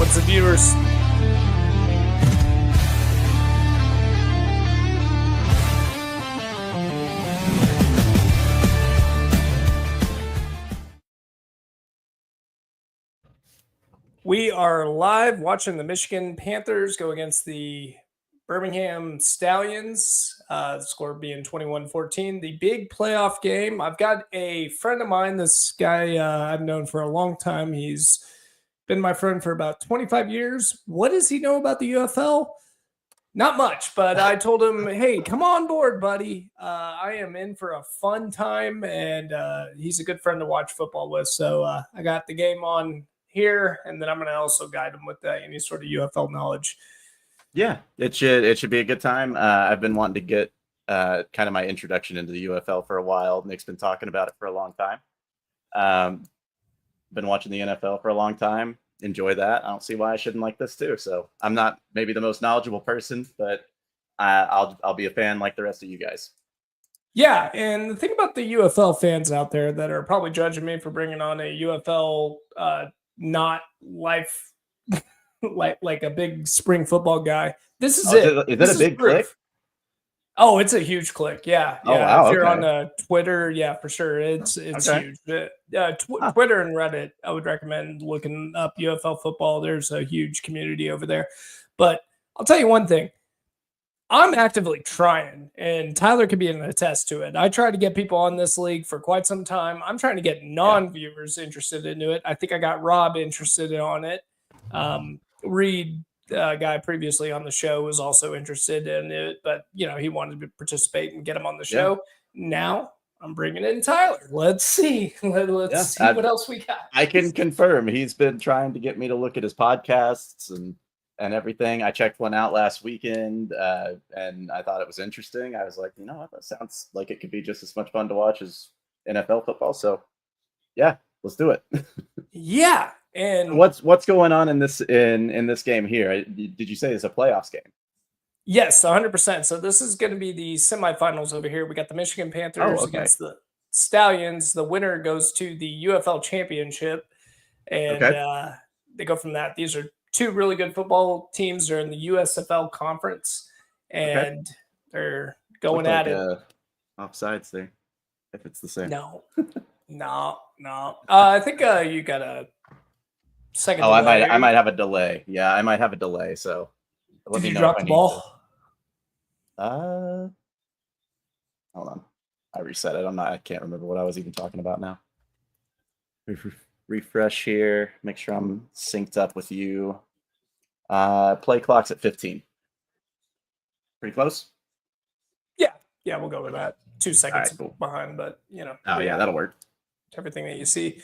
What's the viewers? We are live watching the Michigan Panthers go against the Birmingham Stallions, the score being 21-14. The big playoff game. I've got a friend of mine, this guy I've known for a long time. He's been my friend for about 25 years. What does he know about the UFL? Not much, but I told him, hey, come on board, buddy. I am in for a fun time, and he's a good friend to watch football with. So I got the game on here, and then I'm going to also guide him with any sort of UFL knowledge. Yeah, it should be a good time. I've been wanting to get kind of my introduction into the UFL for a while. Nick's been talking about it for a long time. Been watching the NFL for a long time. Enjoy that. I don't see why I shouldn't like this too. So I'm not maybe the most knowledgeable person, but I'll be a fan like the rest of you guys. Yeah, and the thing about the UFL fans out there that are probably judging me for bringing on a UFL not life like a big spring football guy. This is it. Is that a big click? Oh, it's a huge click. Yeah. Oh, wow. If you're on Twitter, yeah, for sure. It's okay. huge. Twitter and Reddit, I would recommend looking up UFL football. There's a huge community over there. But I'll tell you one thing. I'm actively trying, and Tyler could be an attest to it. I try to get people on this league for quite some time. I'm trying to get non-viewers interested into it. I think I got Rob interested on it. Reed, guy previously on the show, was also interested in it, but he wanted to participate and get him on the show. Now I'm bringing in Tyler. Let's see. Let's see what else we got. I can confirm he's been trying to get me to look at his podcasts and everything. I checked one out last weekend, and I thought it was interesting. I was like, you know what, that sounds like it could be just as much fun to watch as NFL football. So yeah, let's do it. Yeah. And what's going on in this game here? Did you say it's a playoffs game? Yes, 100%. So this is going to be the semifinals over here. We got the Michigan Panthers against the Stallions. The winner goes to the UFL championship, and they go from that. These are two really good football teams. They're in the USFL conference, and they're going at it. Offsides there, if it's the same. No. I think you got a second. Oh, I might have a delay. Yeah, I might have a delay. So let me know. Did you drop the ball? Hold on. I reset it. I can't remember what I was even talking about now. Refresh here. Make sure I'm synced up with you. Play clock's at 15. Pretty close? Yeah, we'll go with that. 2 seconds behind, but Oh yeah, that'll work. Everything that you see.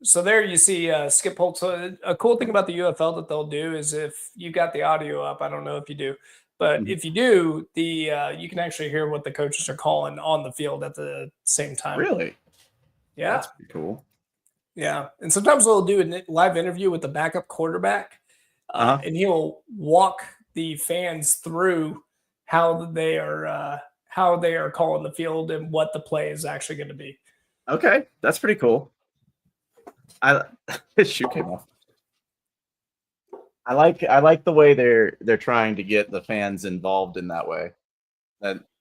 So there you see Skip Holtz. A cool thing about the UFL that they'll do is if you got the audio up, I don't know if you do, but if you do, you can actually hear what the coaches are calling on the field at the same time. Really? Yeah. That's pretty cool. Yeah. And sometimes they'll do a live interview with the backup quarterback, and he'll walk the fans through how they are calling the field and what the play is actually going to be. Okay, that's pretty cool. His shoe came off. I like the way they're trying to get the fans involved in that way.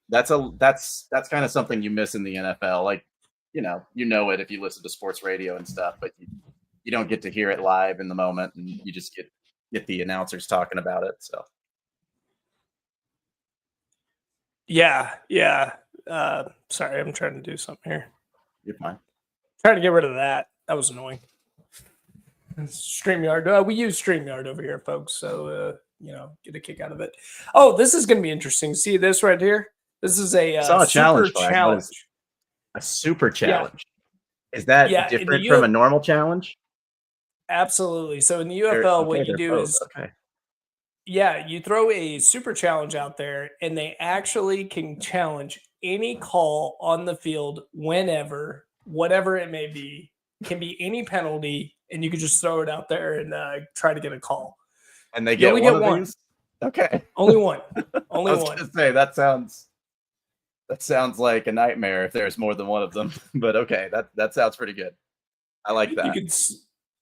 That's kind of something you miss in the NFL. Like, you know it if you listen to sports radio and stuff, but you don't get to hear it live in the moment, and you just get the announcers talking about it. So yeah. Sorry, I'm trying to do something here. You're fine. Trying to get rid of that. That was annoying. StreamYard. We use StreamYard over here, folks. So, get a kick out of it. Oh, this is going to be interesting. See this right here? This is a challenge. A super challenge. Yeah. Is that different from a normal challenge? Absolutely. So in the UFL, what you do is you throw a super challenge out there, and they actually can challenge any call on the field whenever, whatever it may be. It can be any penalty, and you can just throw it out there and try to get a call. And they get one. Okay. Only one. Only one. I was going to say, that sounds like a nightmare if there's more than one of them. But okay, that sounds pretty good. I like that.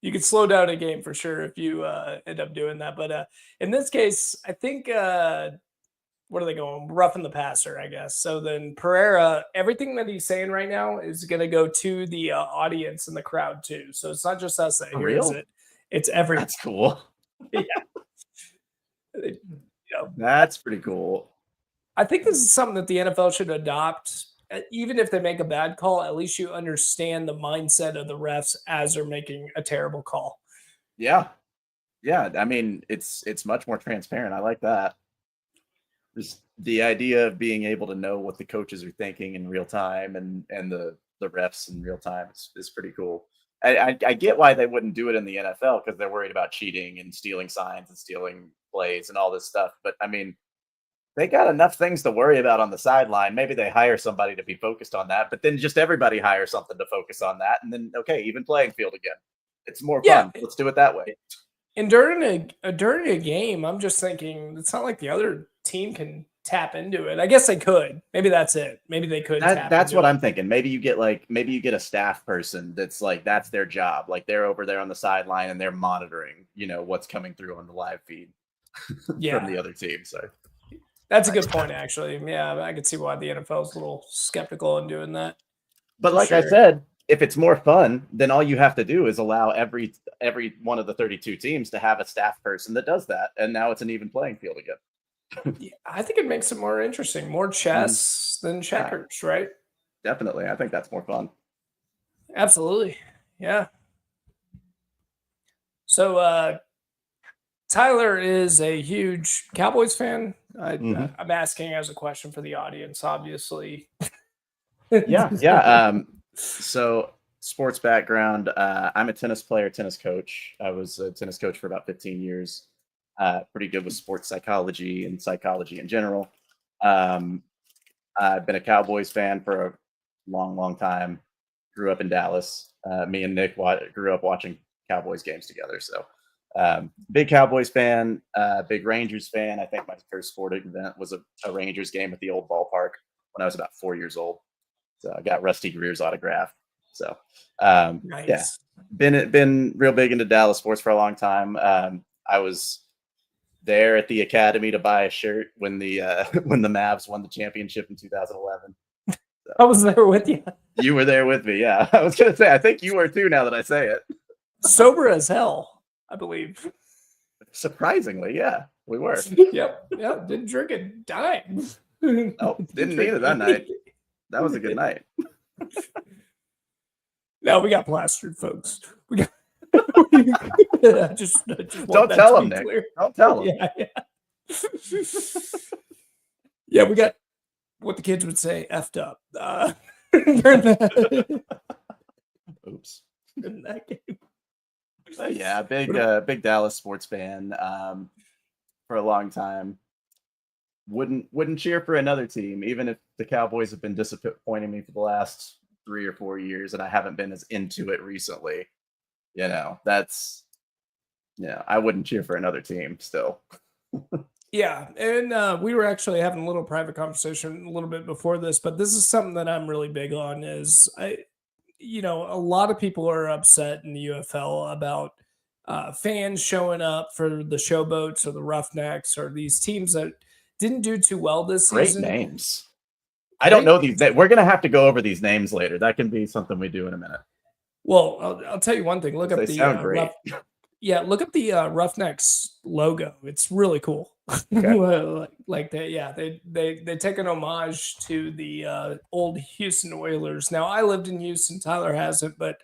You could slow down a game for sure if you end up doing that. But in this case, I think what are they going? Roughing the passer, I guess. So then Pereira, everything that he's saying right now is going to go to the audience and the crowd too. So it's not just us that For hears real? it; it's everyone. That's cool. Yeah. You know, That's pretty cool. I think this is something that the NFL should adopt. Even if they make a bad call, at least you understand the mindset of the refs as they're making a terrible call. Yeah. Yeah. I mean, it's much more transparent. I like that. Just the idea of being able to know what the coaches are thinking in real time and the refs in real time is pretty cool. I get why they wouldn't do it in the NFL because they're worried about cheating and stealing signs and stealing plays and all this stuff. But I mean, they got enough things to worry about on the sideline. Maybe they hire somebody to be focused on that, but then just everybody hire something to focus on that, and then okay, even playing field again. It's more Yeah. fun. Let's do it that way. And during a game, I'm just thinking it's not like the other team can tap into it. I guess they could. Maybe that's it. Maybe they could. That's what I'm thinking. Maybe you get a staff person that's like that's their job. Like they're over there on the sideline and they're monitoring, what's coming through on the live feed from the other team. So that's a good point, actually. Yeah, I could see why the NFL is a little skeptical in doing that. But like I said, if it's more fun, then all you have to do is allow every one of the 32 teams to have a staff person that does that, and now it's an even playing field again. Yeah, I think it makes it more interesting, more chess than checkers, right? Definitely, I think that's more fun. Absolutely, yeah. So Tyler is a huge Cowboys fan. I'm asking as a question for the audience, obviously. Yeah. So sports background. I'm a tennis player, tennis coach. I was a tennis coach for about 15 years. Pretty good with sports psychology and psychology in general. I've been a Cowboys fan for a long, long time. Grew up in Dallas. Me and Nick grew up watching Cowboys games together. So big Cowboys fan, big Rangers fan. I think my first sporting event was a Rangers game at the old ballpark when I was about 4 years old. So I got Rusty Greer's autograph. So Nice. Yeah, been real big into Dallas sports for a long time. I was there at the academy to buy a shirt when the Mavs won the championship in 2011. So, I was there with you. You were there with me, yeah. I was gonna say, I think you were too. Now that I say it, sober as hell, I believe. Surprisingly, yeah, we were. Yep. Didn't drink a dime. No, didn't either that night. That was a good night. No, we got plastered, folks. We got. just don't tell them, Nick. Clear. Don't tell them. Yeah, we got what the kids would say, effed up. Oops. In that game. Yeah, big Dallas sports fan for a long time. Wouldn't cheer for another team, even if the Cowboys have been disappointing me for the last 3 or 4 years, and I haven't been as into it recently. I wouldn't cheer for another team still. Yeah, and we were actually having a little private conversation a little bit before this, but this is something that I'm really big on. Is a lot of people are upset in the UFL about fans showing up for the Showboats or the Roughnecks or these teams that didn't do too well this season. Great names. I don't know these. We're going to have to go over these names later. That can be something we do in a minute. Well, I'll tell you one thing. Look up the look up the Roughnecks logo. It's really cool. Okay. They take an homage to the old Houston Oilers. Now, I lived in Houston. Tyler hasn't, but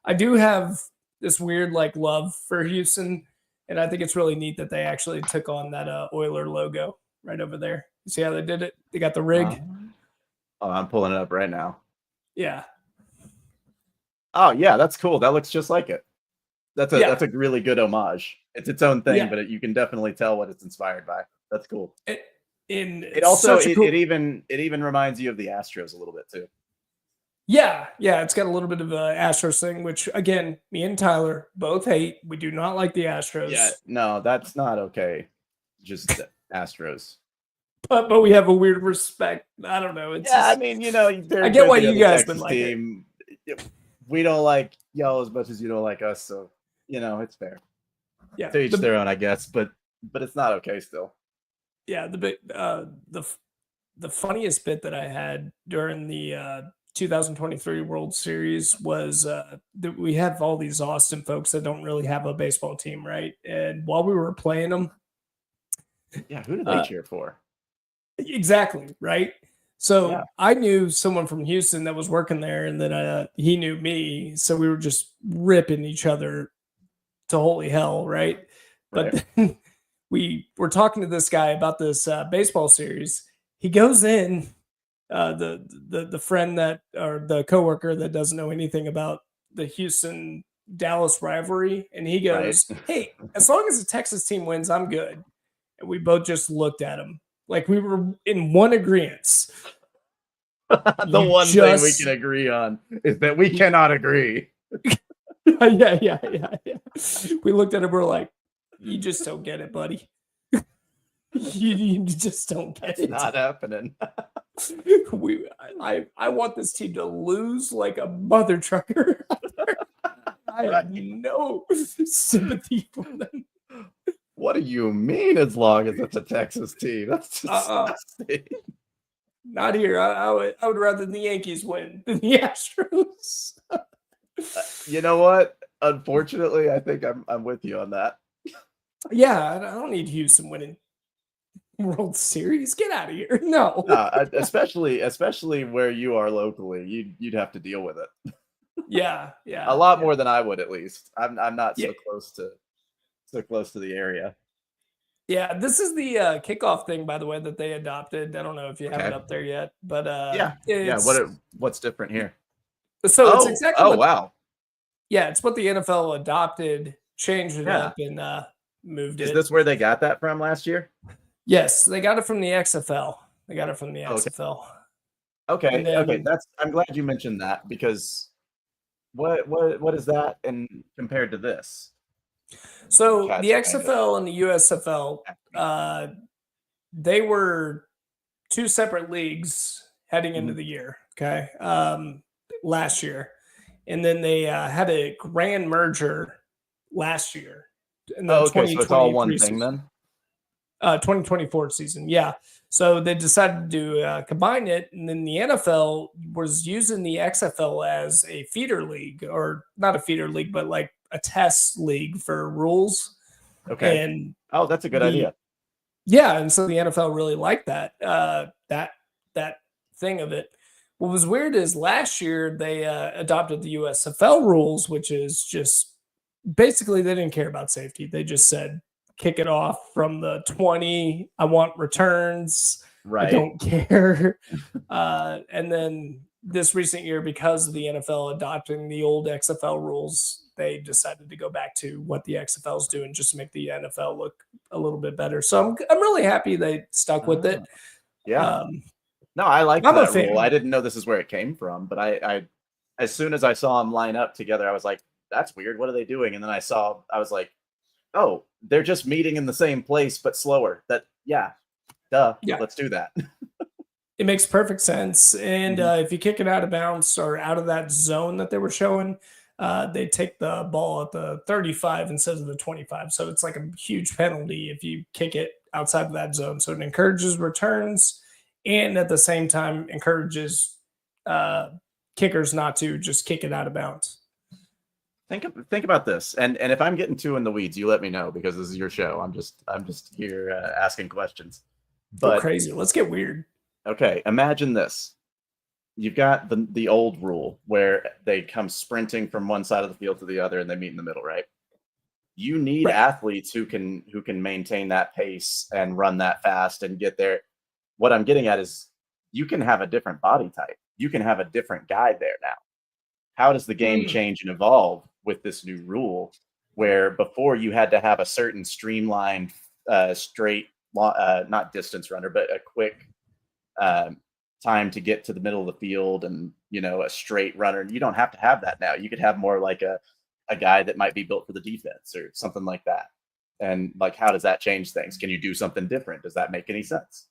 I do have this weird love for Houston, and I think it's really neat that they actually took on that Oiler logo right over there. You see how they did it? They got the rig. I'm pulling it up right now. Yeah. Oh yeah, that's cool. That looks just like it. That's a really good homage. It's its own thing, but you can definitely tell what it's inspired by. That's cool. It even reminds you of the Astros a little bit too. Yeah, it's got a little bit of a Astros thing, which again, me and Tyler both hate. We do not like the Astros. Yeah, no, that's not okay. Just Astros. But we have a weird respect. I don't know. I get why you guys been like it. We don't like y'all as much as you don't like us, so it's fair. Yeah, To each their own, I guess, but it's not okay still. yeah. The funniest bit that I had during the 2023 World Series was that we have all these Austin folks that don't really have a baseball team, right? And while we were playing them, Yeah, who do they cheer for? exactly, right? Yeah, So I knew someone from Houston that was working there, and then he knew me, so we were just ripping each other to holy hell, right? right. But then we were talking to this guy about this baseball series. He goes in, the friend that or the coworker that doesn't know anything about the Houston Dallas rivalry, and he Right. goes, "Hey, as long as the Texas team wins, I'm good." And we both just looked at him like we were in one agreement. The You one thing we can just, agree on is that we cannot agree. yeah. We looked at him. We're like, "You just don't get it, buddy. You just don't get That's it." not happening. I want this team to lose like a mother trucker. I have Right. no sympathy for them. What do you mean as long as it's a Texas team? That's Uh-uh. disgusting. Not here. I would rather the Yankees win than the Astros. You know what? Unfortunately, I think I'm with you on that. Yeah, I don't need Houston winning World Series. Get out of here. No. Especially where you are locally, you'd have to deal with it Yeah, a yeah, lot yeah, more than I would at least. I'm not yeah. so close to the area. Yeah, this is the kickoff thing, by the way, that they adopted. I don't know if you have it Okay. up there yet, but Yeah. What's different here? it's exactly Oh what, wow. yeah, it's what the NFL adopted, changed it Yeah. up, and moved Is it. this where they got that from last year? Yes, they got it from the XFL. They got it from the Okay. XFL. And Okay. then, I'm glad you mentioned that because what is that and compared to this? so Kind the of XFL and the USFL, they were two separate leagues heading into Mhm. the year. Okay, last year, and then they had a grand merger last year in the Oh, okay. So it's all one 2023 thing season. then. 2024 season. Yeah. So they decided to combine it. And then the NFL was using the XFL as a feeder league, or not a feeder league, but like a test league for rules. Okay. And Oh, that's a good the, idea. yeah. And so the NFL really liked that thing of it. What was weird is last year they adopted the USFL rules, which is just basically they didn't care about safety. They just said kick it off from the 20. I want returns. I Right. don't care. And then this recent year, because of the NFL adopting the old XFL rules, they decided to go back to what the XFL is doing just to make the NFL look a little bit better. So I'm really happy they stuck with it. Oh, yeah. Um, No, I liked I'm a that rule. I fan. didn't know this is where it came from, but I as soon as I saw them line up together, I was like, "That's weird. What are they doing?" And then I was like, "Oh, they're just meeting in the same place but slower." Yeah, duh. Yeah, Let's do that. it makes perfect sense. And Mhm. if you kick it out of bounds or out of that zone that they were showing, they take the ball at the 35 instead of the 25. So it's like a huge penalty if you kick it outside of that zone. So it encourages returns and at the same time encourages uh, kickers not to just kick it out of bounds. Think about this, and if I'm getting too in the weeds, you let me know because this is your show. I'm just here asking questions. Go But crazy. Let's get weird. okay, imagine this: you've got the old rule where they come sprinting from one side of the field to the other, and they meet in the middle, right? You need Right. athletes who can maintain that pace and run that fast and get there. What I'm getting at is you can have a different body type. You can have a different guy there now. How does the game Mm, change and evolve with this new rule where before you had to have a certain streamlined straight not distance runner but a quick um, time to get to the middle of the field and a straight runner. You don't have to have that now. You could have more like a guy that might be built for the defense or something like that. And like, how does that change things? Can you do something different? Does that make any sense?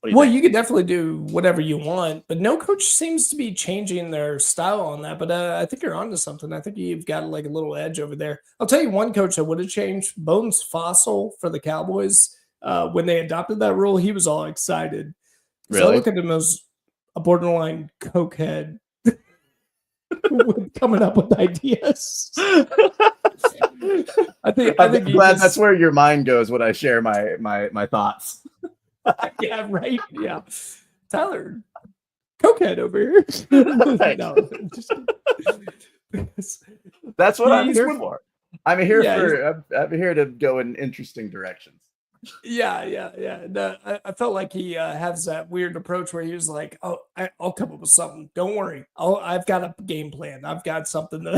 What do you Well, think? you could definitely do whatever you want, but no coach seems to be changing their style on that. But I think you're onto something. I think you've got like a little edge over there. I'll tell you one coach that would have changed Bones Fossil for the Cowboys. When they adopted that rule, he was all excited because I Really? look at him as a borderline cokehead coming up with ideas. I think I'm he glad that's just where your mind goes when I share my thoughts. yeah, right. Yeah. Tyler, cokehead over here. Right. No, just That's what I'm he's here one. for. I'm here Yeah, for. I'm here to go in interesting directions. yeah. No, I felt like he has that weird approach where he was like, "Oh, I'll come up with something. Don't worry. I've got a game plan. I've got something that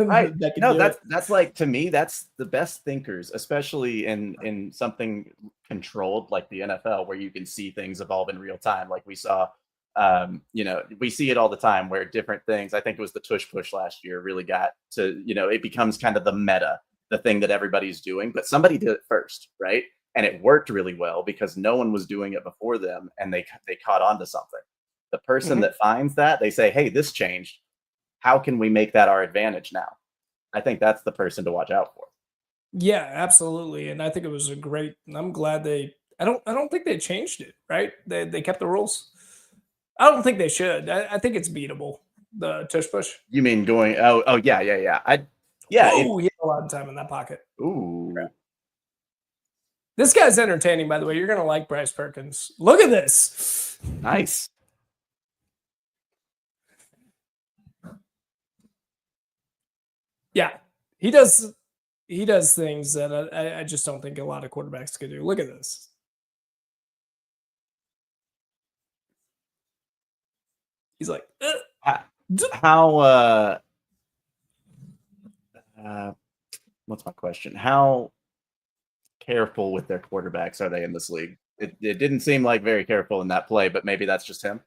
Right. that can No, do it." that's like, to me, that's the best thinkers, especially in something controlled like the NFL, where you can see things evolve in real time. Like we saw, we see it all the time where different things. I think it was the tush push last year really got to, it becomes kind of the meta, the thing that everybody's doing, but somebody did it first, right? And it worked really well because no one was doing it before them, and they caught on to something. The person Mhm. that finds that, they say, "Hey, this changed. How can we make that our advantage now?" I think that's the person to watch out for. Yeah, absolutely. And I think it was a great. I'm glad they. I don't think they changed it. Right? They kept the rules. I don't think they should. I think it's beatable. The tush push. You mean going? Oh, yeah. Yeah. Whoa, he had a lot of time in that pocket. Ooh, This guy's entertaining, by the way. You're gonna like Bryce Perkins. Look at this. nice. Yeah, he does. He does things that I just don't think a lot of quarterbacks could do. Look at this. He's like, How? how, uh, what's my question? How careful with their quarterbacks are they in this league? It didn't seem like very careful in that play, but maybe that's just him.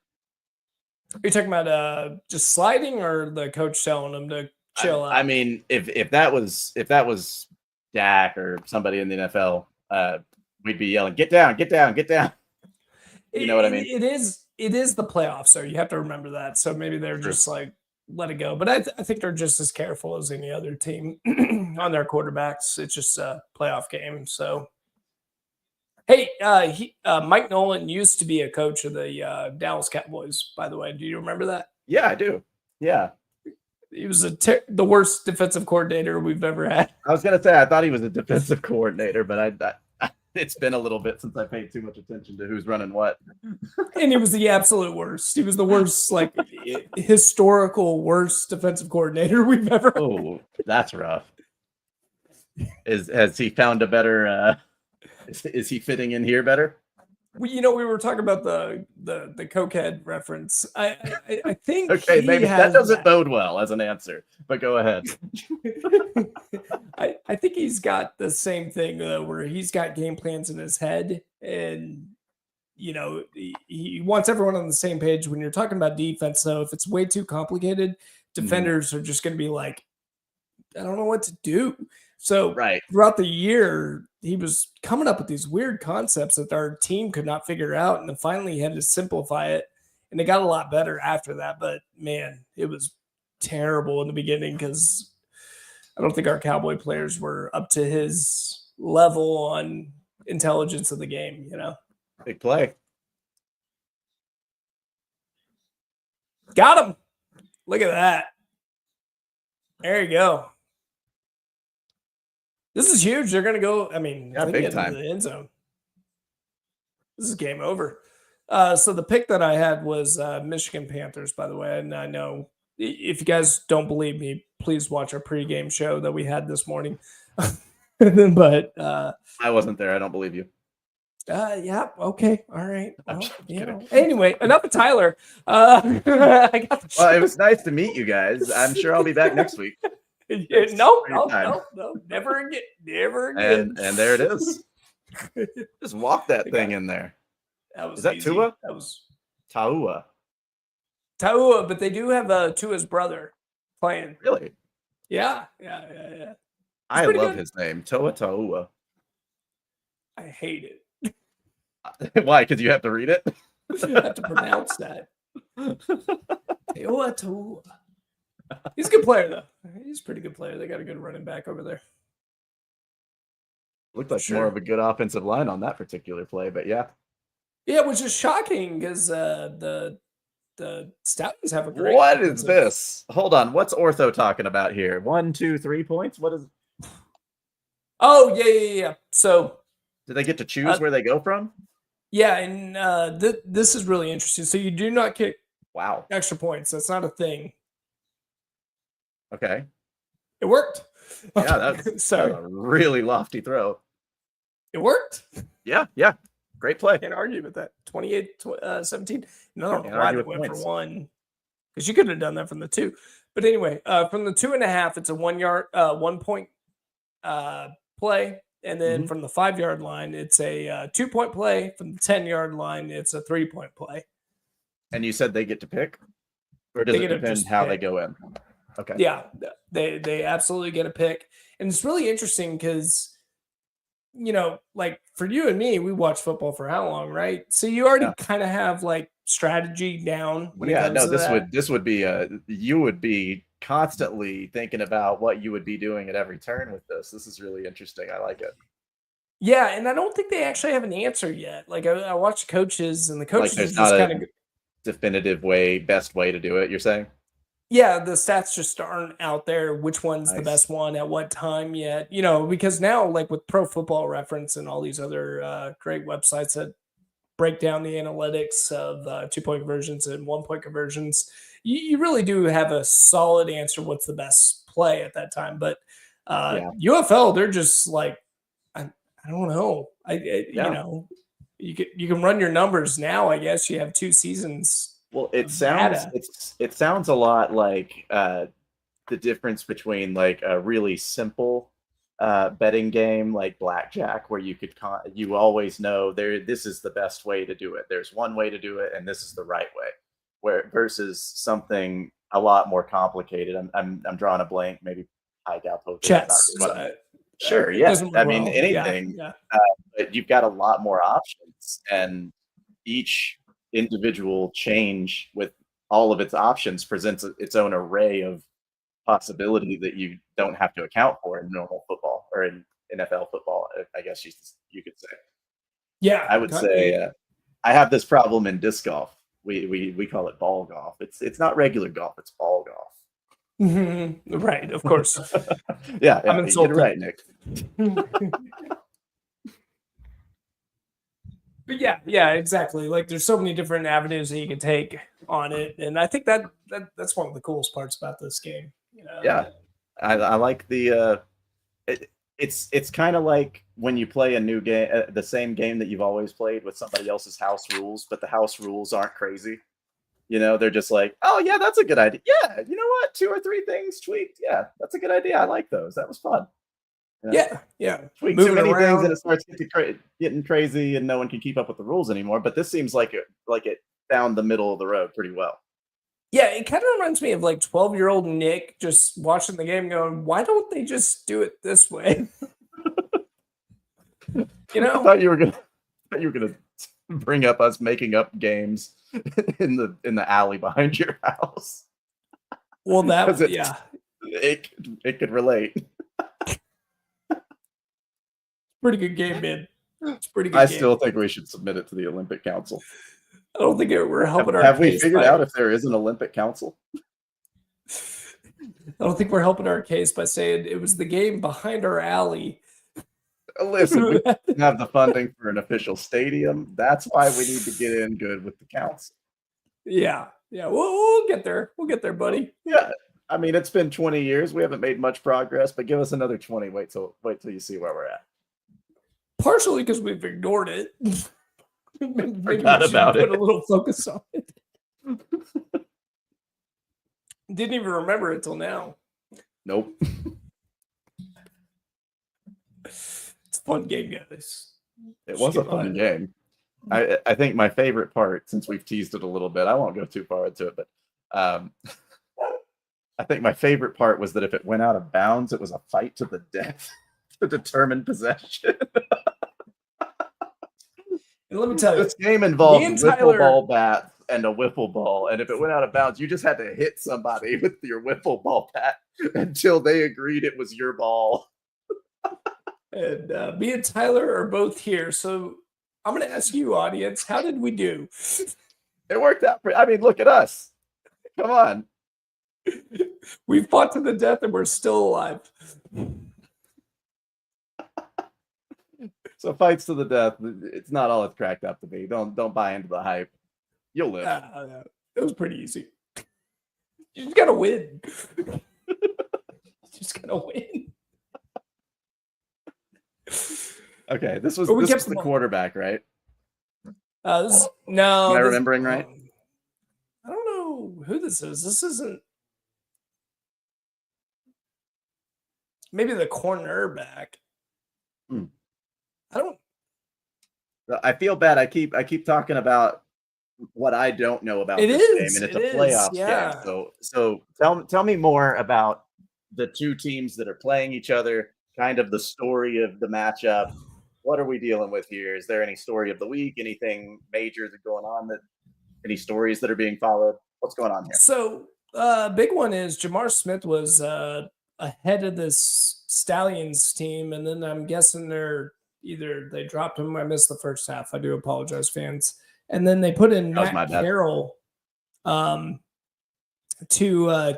are you talking about just sliding or the coach telling him to chill I out? mean, if that was Dak or somebody in the NFL, we'd be yelling, "Get down, get down, get down." You know what I mean? It is the playoffs, so you have to remember that. So maybe they're True. just like let it go. But I think they're just as careful as any other team on their quarterbacks. It's just a playoff game. So hey, Mike Nolan used to be a coach of the Dallas Cowboys. By the way, do you remember that? Yeah, I do. Yeah. He was the worst defensive coordinator we've ever had. I was gonna say I thought he was a defensive coordinator, but it's been a little bit since I paid too much attention to who's running what. And he was the absolute worst. He was the worst, like historical worst defensive coordinator we've ever had. Oh, that's rough. Has he found a better? Is he fitting in here better? We were talking about the cokehead reference. I think Okay, he maybe that has doesn't that. bode well as an answer. But go ahead. I think he's got the same thing where he's got game plans in his head, and he wants everyone on the same page. When you're talking about defense, though, if it's way too complicated, Mhm. defenders are just going to be like, I don't know what to do. So Right. throughout the year, he was coming up with these weird concepts that our team could not figure out. And then finally he had to simplify it. And it got a lot better after that. But man, it was terrible in the beginning because I don't think our Cowboy players were up to his level on intelligence of the game. Big play. Got him. Look at that. There you go. This is huge. They're going to go. I mean, if Yeah, they can big get into time. the end zone, this is game over. So the pick that I had was Michigan Panthers, by the way. And I know if you guys don't believe me, please watch our pregame show that we had this morning. But I wasn't there. I don't believe you. yeah, okay, all right. I'm Well, just kidding. Anyway, enough of Tyler. I got the Well, it was nice to meet you guys. I'm sure I'll be back next week. no, for your time. never again, never again. And there it is. Just walk that I got thing it. in there. That was Is that easy. Tua? That was Taua. Taua, but they do have Tua's brother playing. Really? Yeah. He's I pretty love good. his name. Taua. I hate it. Why? Because you have to read it? I have to pronounce that. Teoatua. He's a good player, though. He's a pretty good player. They got a good running back over there. Looked like more of a good offensive line on that particular play, but yeah. Yeah, which is shocking because the Stallions have a great. What is this? Hold on. What's Ortho talking about here? 1, 2, 3 points? What is? Oh, yeah. So, do they get to choose where they go from? Yeah, and this is really interesting. So you do not kick extra points. That's not a thing. Okay. It worked. Yeah, that's a really lofty throw. It worked. Yeah. Great play. Can't argue with that. 28-17. No, I don't know why they went for 1. Because you could have done that from the 2. But anyway, from the 2.5, it's a 1 point play. And then from the 5-yard line, it's a 2-point play. From the 10-yard line, it's a 3-point play. And you said they get to pick? Or does it depend how they go in? Okay. Yeah, they absolutely get a pick. And it's really interesting because, like for you and me, we watch football for how long, right? So you already kind of have like strategy down when it comes to that. This would be you would be constantly thinking about what you would be doing at every turn with this. This is really interesting. I like it. Yeah, and I don't think they actually have an answer yet. Like I watched coaches, and the coaches there's just not a definitive best way to do it, you're saying? Yeah, the stats just aren't out there. Which one's the best one at what time yet? Because now, like with Pro Football Reference and all these other great websites that break down the analytics of 2-point conversions and 1-point conversions, you really do have a solid answer what's the best play at that time. But UFL, they're just like, I don't know. You can run your numbers now. I guess you have 2 seasons. Well, it sounds a lot like the difference between like a really simple betting game like blackjack, where you always know this is the best way to do it. There's one way to do it, and this is the right way. Where versus something a lot more complicated. I'm drawing a blank. Maybe high gal poker. Chess. Sure. Yeah. I mean anything. Yeah. But you've got a lot more options, and each individual change with all of its options presents its own array of possibility that you don't have to account for in normal football or in NFL football, I guess you could say. Yeah, I would say I have this problem in disc golf. We call it ball golf. It's not regular golf. It's ball golf. Mm-hmm. Right, of course. Yeah, I'm insulted. You're right, Nick. But yeah, exactly. Like there's so many different avenues that you can take on it, and I think that's one of the coolest parts about this game. Yeah, I like the. It's kind of like when you play a new game, the same game that you've always played with somebody else's house rules, but the house rules aren't crazy. They're just like, oh yeah, that's a good idea. Yeah, you know what? 2 or 3 things tweaked. Yeah, that's a good idea. I like those. That was fun. Yeah. Tweak too many things and it starts getting crazy, and no one can keep up with the rules anymore. But this seems like it found the middle of the road pretty well. Yeah, it kind of reminds me of like 12-year-old Nick just watching the game, going, "Why don't they just do it this way?" I thought you were gonna bring up us making up games in the alley behind your house. Well, it could relate. Pretty good game, man. It's pretty good. I still think we should submit it to the Olympic Council. I don't think we're helping our case. Have we figured out if there is an Olympic Council? I don't think we're helping our case by saying it was the game behind our alley. Listen, we don't have the funding for an official stadium. That's why we need to get in good with the council. Yeah. We'll get there. We'll get there, buddy. Yeah. I mean, it's been 20 years. We haven't made much progress, but give us another 20. Wait till you see where we're at. Partially because we've ignored it. Maybe Forgot about it. Put a little focus on it. Didn't even remember it till now. Nope. It's a fun game, guys. It was a fun game. I think my favorite part, since we've teased it a little bit, I won't go too far into it, but I think my favorite part was that if it went out of bounds, it was a fight to the death to determine possession. And let me tell you, This game involved wiffle ball bats and a wiffle ball, and if it went out of bounds, you just had to hit somebody with your wiffle ball bat until they agreed it was your ball. And me and Tyler are both here, so I'm going to ask you, audience, how did we do? It worked out. I mean, look at us. Come on. We fought to the death, and we're still alive. So fights to the death. It's not all it's cracked up to be. Don't buy into the hype. You'll live. It was pretty easy. You just gotta win. You just gotta win. Okay, this was the quarterback, right? No. Am I remembering right? I don't know who this is. This isn't. Maybe the cornerback. I feel bad. I keep talking about what I don't know about this game, and it's a playoff game. So tell me more about the two teams that are playing each other, kind of the story of the matchup. What are we dealing with here? Is there any story of the week? Anything major that's going on? Any stories that are being followed? What's going on here? So big one is Jamar Smith was ahead of this Stallions team, and then I'm guessing either they dropped him. I missed the first half. I do apologize, fans. And then they put in Matt Carroll to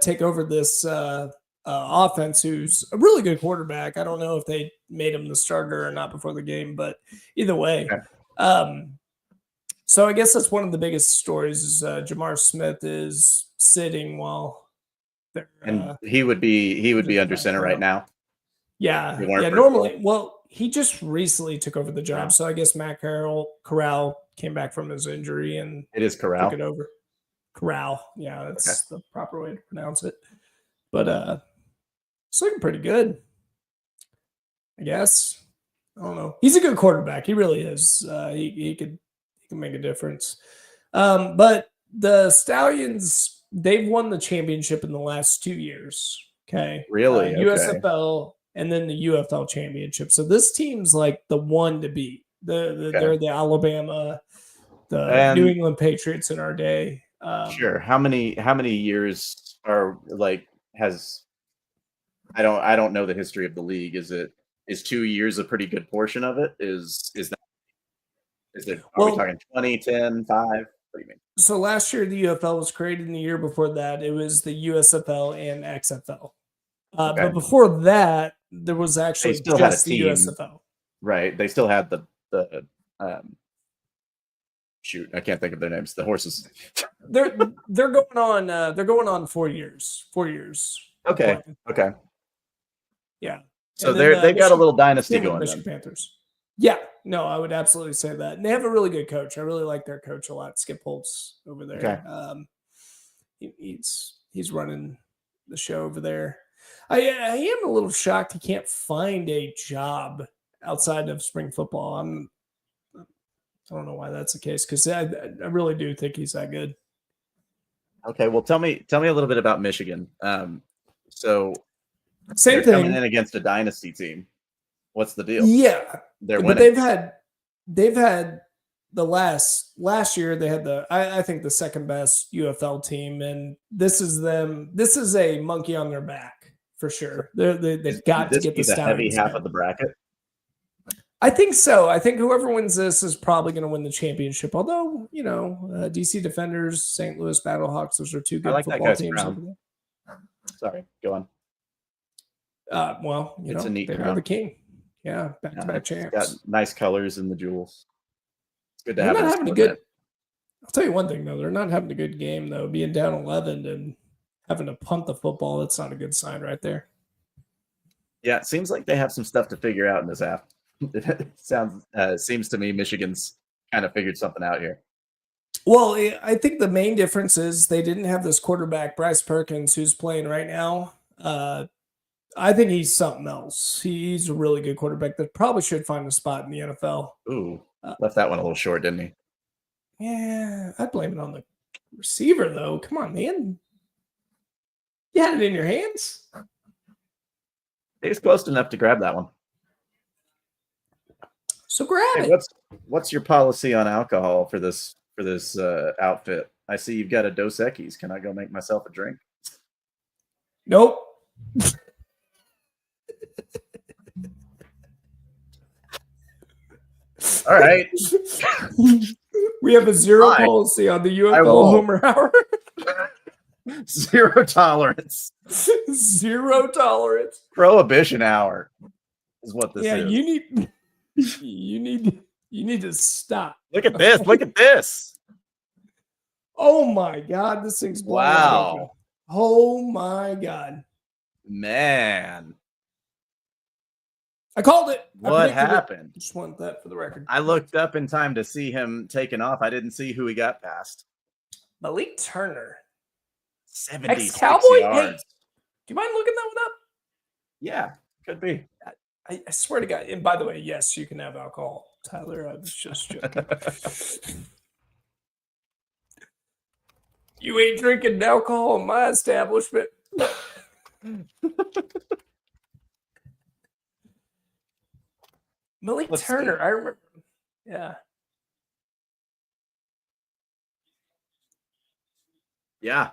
take over this offense, who's a really good quarterback. I don't know if they made him the starter or not before the game, but either way. Okay. So I guess that's one of the biggest stories is Jamar Smith is sitting while they're, and he would be under center right now. Yeah. Normally, well, he just recently took over the job, so I guess Matt Corral came back from his injury and it is Corral. Took it over. Corral, yeah, that's the proper way to pronounce it. But it's looking pretty good, I guess. I don't know. He's a good quarterback. He really is. He can make a difference. But the Stallions, they've won the championship in the last 2 years. Okay, really, USFL. And then the UFL championship. So this team's like the one to beat. They're the Alabama, the New England Patriots in our day. Sure. How many years are like has? I don't know the history of the league. Is 2 years a pretty good portion of it? Is we talking 20, 10, 5? What do you mean? So last year the UFL was created, and the year before that it was the USFL and XFL. But before that, there was actually just the USFL. Right. They still had the shoot, I can't think of their names. The horses. They're going on 4 years. 4 years. Okay. Yeah. So they've got a little dynasty going. Michigan Panthers. Yeah. No, I would absolutely say that. And they have a really good coach. I really like their coach a lot. Skip Holtz over there. Okay. He's running the show over there. I am a little shocked he can't find a job outside of spring football. I don't know why that's the case, because I really do think he's that good. Okay, well, tell me a little bit about Michigan. So same thing coming in against a dynasty team. What's the deal? Yeah, they're winning. But they've had the last year they had I think the second best UFL team, and this is them. This is a monkey on their back. For sure. They've got to get the heavy half of the bracket. I think so. I think whoever wins this is probably going to win the championship. Although, DC Defenders, St. Louis Battlehawks, those are two good football teams over there. Sorry, go on. Well, it's a neat they are the king. Yeah, back-to-back champs. Got nice colors in the jewels. It's good to have. Not having a good. I'll tell you one thing though, they're not having a good game though. Being down 11 and having to punt the football, that's not a good sign right there. Yeah, it seems like they have some stuff to figure out in this half. It seems to me Michigan's kind of figured something out here. Well, I think the main difference is they didn't have this quarterback, Bryce Perkins, who's playing right now. I think he's something else. He's a really good quarterback that probably should find a spot in the NFL. Ooh, left that one a little short, didn't he? Yeah, I'd blame it on the receiver, though. Come on, man. You had it in your hands. He was close enough to grab that one. So grab Hey, it. what's your policy on alcohol for this outfit? I see you've got a Dos Equis. Can I go make myself a drink? Nope. All right. We have a zero Fine. policy on the I UFL won't. Homer Hour. Zero tolerance. Zero tolerance. Prohibition hour is what this Yeah, is. you need to stop. Look at this. Look at this. Oh my God, this thing's blown wide open. Wow. Oh my God. Man. I called it. What happened? Just want that for the record. I looked up in time to see him taken off. I didn't see who he got past. Malik Turner. 76 Ex-Cowboy? yards. Hey, do you mind looking that one up? Yeah, could be. I swear to God. And by the way, yes, you can have alcohol. Tyler, I was just joking. You ain't drinking alcohol in my establishment. Malik Turner, I remember. Yeah. Yeah.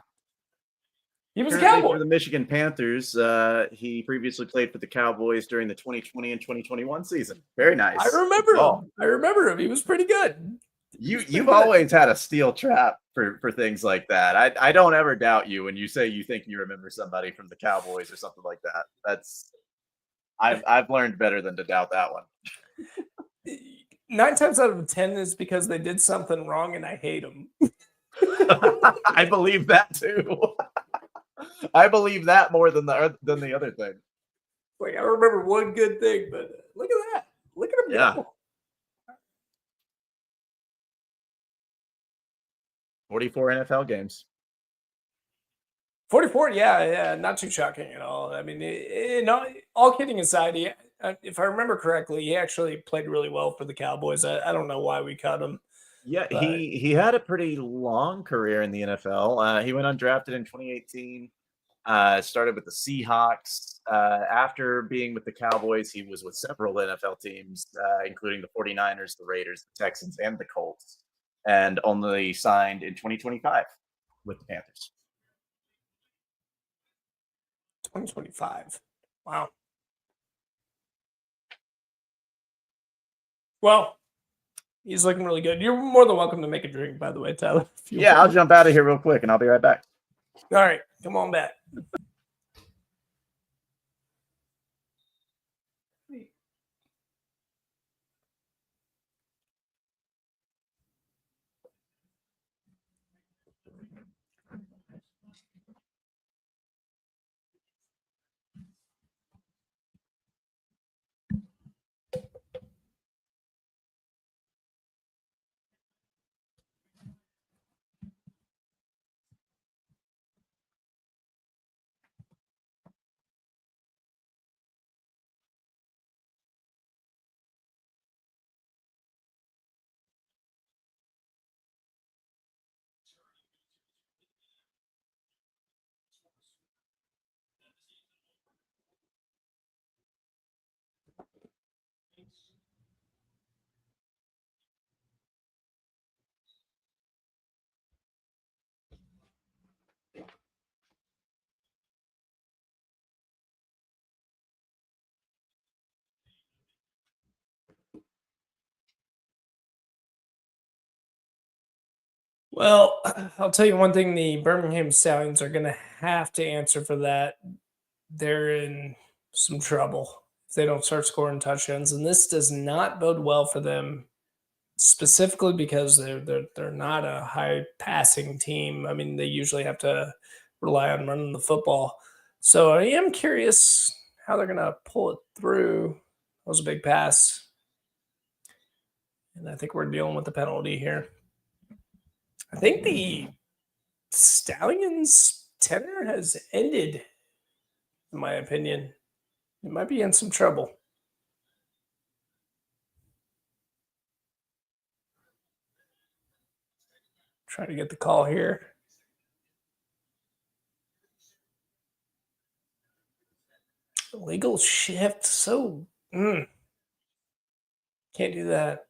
He was Currently a Cowboy. for the Michigan Panthers. He previously played for the Cowboys during the 2020 and 2021 season. Very nice. I remember him. I remember him. He was pretty good. You've always had a steel trap for things like that. I don't ever doubt you when you say you think you remember somebody from the Cowboys or something like that. That's I've learned better than to doubt that one. 9 times out of 10 is because they did something wrong and I hate them. I believe that too. I believe that more than the other thing. Like I remember one good thing, but look at that. Look at him go. 44 NFL games. 44, yeah, not too shocking at all. I mean, all kidding aside, if I remember correctly, he actually played really well for the Cowboys. I don't know why we cut him. Yeah, he had a pretty long career in the NFL. He went undrafted in 2018. Started with the Seahawks. After being with the Cowboys, he was with several NFL teams, including the 49ers, the Raiders, the Texans, and the Colts, and only signed in 2025 with the Panthers. 2025. Wow. Well, he's looking really good. You're more than welcome to make a drink, by the way, Tyler. Yeah, I'll jump out of here real quick, and I'll be right back. All right, come on back. Well, I'll tell you one thing: the Birmingham Stallions are going to have to answer for that. They're in some trouble if they don't start scoring touchdowns, and this does not bode well for them. Specifically because they're not a high passing team. I mean, they usually have to rely on running the football. So I am curious how they're going to pull it through. That was a big pass. And I think we're dealing with the penalty here. I think the Stallions' tenure has ended, in my opinion. It might be in some trouble. Try to get the call here. Illegal shift. So, Can't do that.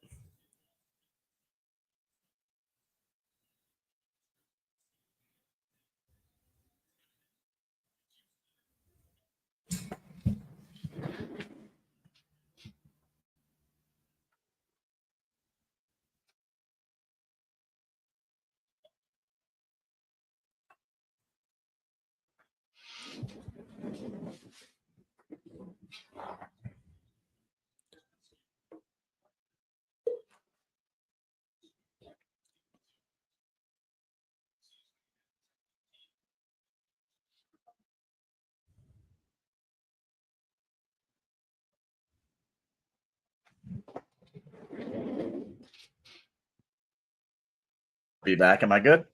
Be back. Am I good?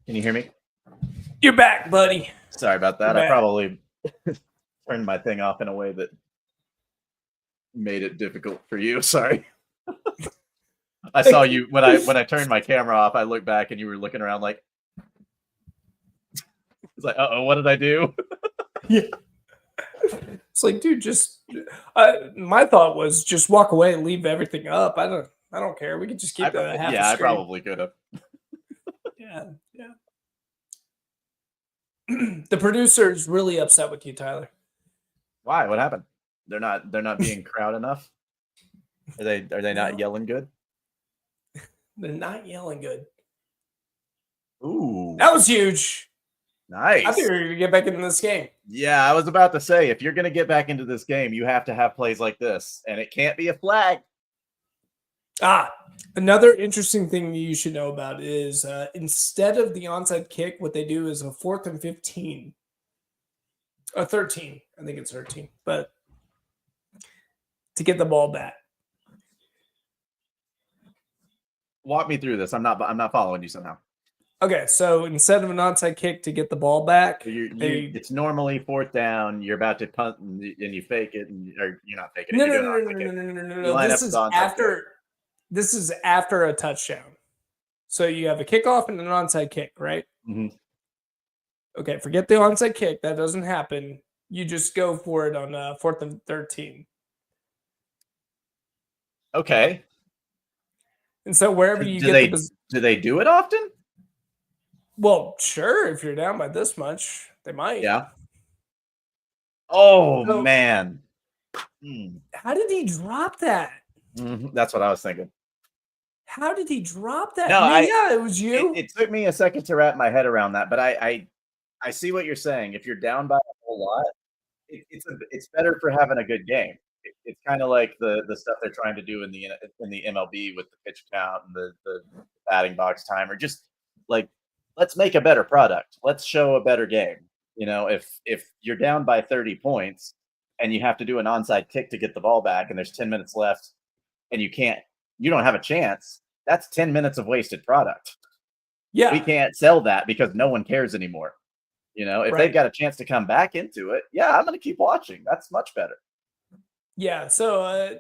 Can you hear me? You're back, buddy. Sorry about that. You're I back. probably turned my thing off in a way that made it difficult for you. Sorry. I saw you when I turned my camera off. I looked back and you were looking around like, it's like, uh-oh, what did I do? Yeah. It's like, dude, just my thought was just walk away and leave everything up. I don't care. We could just keep the half. I probably could have. Yeah. The producer is really upset with you, Tyler. Why? What happened? They're not being crowd enough. Are they not yelling good? They're not yelling good. Ooh, that was huge. Nice. I think we're gonna get back into this game. Yeah, I was about to say, if you're gonna get back into this game, you have to have plays like this, and it can't be a flag. Another interesting thing you should know about is instead of the onside kick, what they do is a 4th and 15. Or 13. I think it's 13. But to get the ball back. Walk me through this. I'm not following you somehow. Okay, so instead of an onside kick to get the ball back, it's normally 4th down. You're about to punt and you fake it, or you're not faking it. No. This is after a touchdown. So you have a kickoff and an onside kick, right? Mm-hmm. Okay, forget the onside kick. That doesn't happen. You just go for it on 4th and 13. Okay. And so wherever do they do it often? Well, sure. If you're down by this much, they might. Yeah. Oh, man. How did he drop that? Mm-hmm. That's what I was thinking. How did he drop that? No, yeah, it was you. It took me a second to wrap my head around that, but I see what you're saying. If you're down by a whole lot, it's better for having a good game. It's kind of like the stuff they're trying to do in the MLB with the pitch count and the batting box time, or just like, let's make a better product. Let's show a better game. You know, if you're down by 30 points and you have to do an onside kick to get the ball back, and there's 10 minutes left, and you don't have a chance, that's 10 minutes of wasted product. Yeah. We can't sell that because no one cares anymore. You know, if they've got a chance to come back into it, yeah, I'm going to keep watching. That's much better. Yeah. So,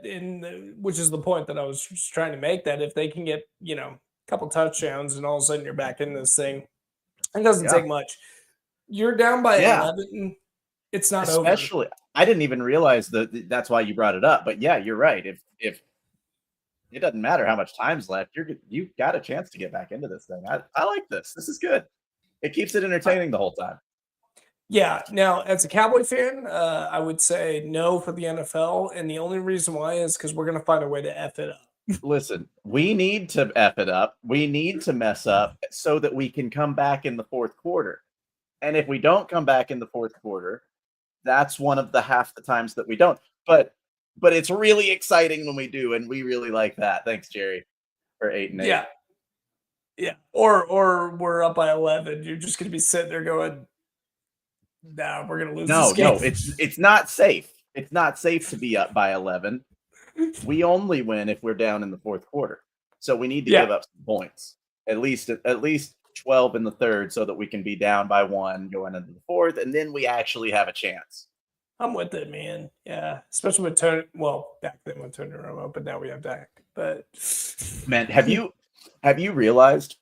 which is the point that I was just trying to make, that if they can get, a couple touchdowns and all of a sudden you're back in this thing, it doesn't take much. You're down by 11. It's not Especially, over. I didn't even realize that's why you brought it up. But yeah, you're right. If it doesn't matter how much time's left, you've got a chance to get back into this thing. I like this. This is good. It keeps it entertaining the whole time. Yeah. Now, as a Cowboy fan, I would say no for the NFL. And the only reason why is because we're going to find a way to F it up. Listen, we need to F it up. We need to mess up so that we can come back in the fourth quarter. And if we don't come back in the fourth quarter, that's one of the half the times that we don't. But it's really exciting when we do, and we really like that. Thanks, Jerry, for 8-8. Yeah. Yeah. Or we're up by 11. You're just going to be sitting there going, nah, we're going to lose this game. No, it's not safe. It's not safe to be up by 11. We only win if we're down in the fourth quarter. So we need to give up some points. At least 12 in the third, so that we can be down by 1 going into the fourth, and then we actually have a chance. I'm with it, man. Yeah, especially with Tony. Well, back then when Tony Romo, but now we have Dak. But man, have you realized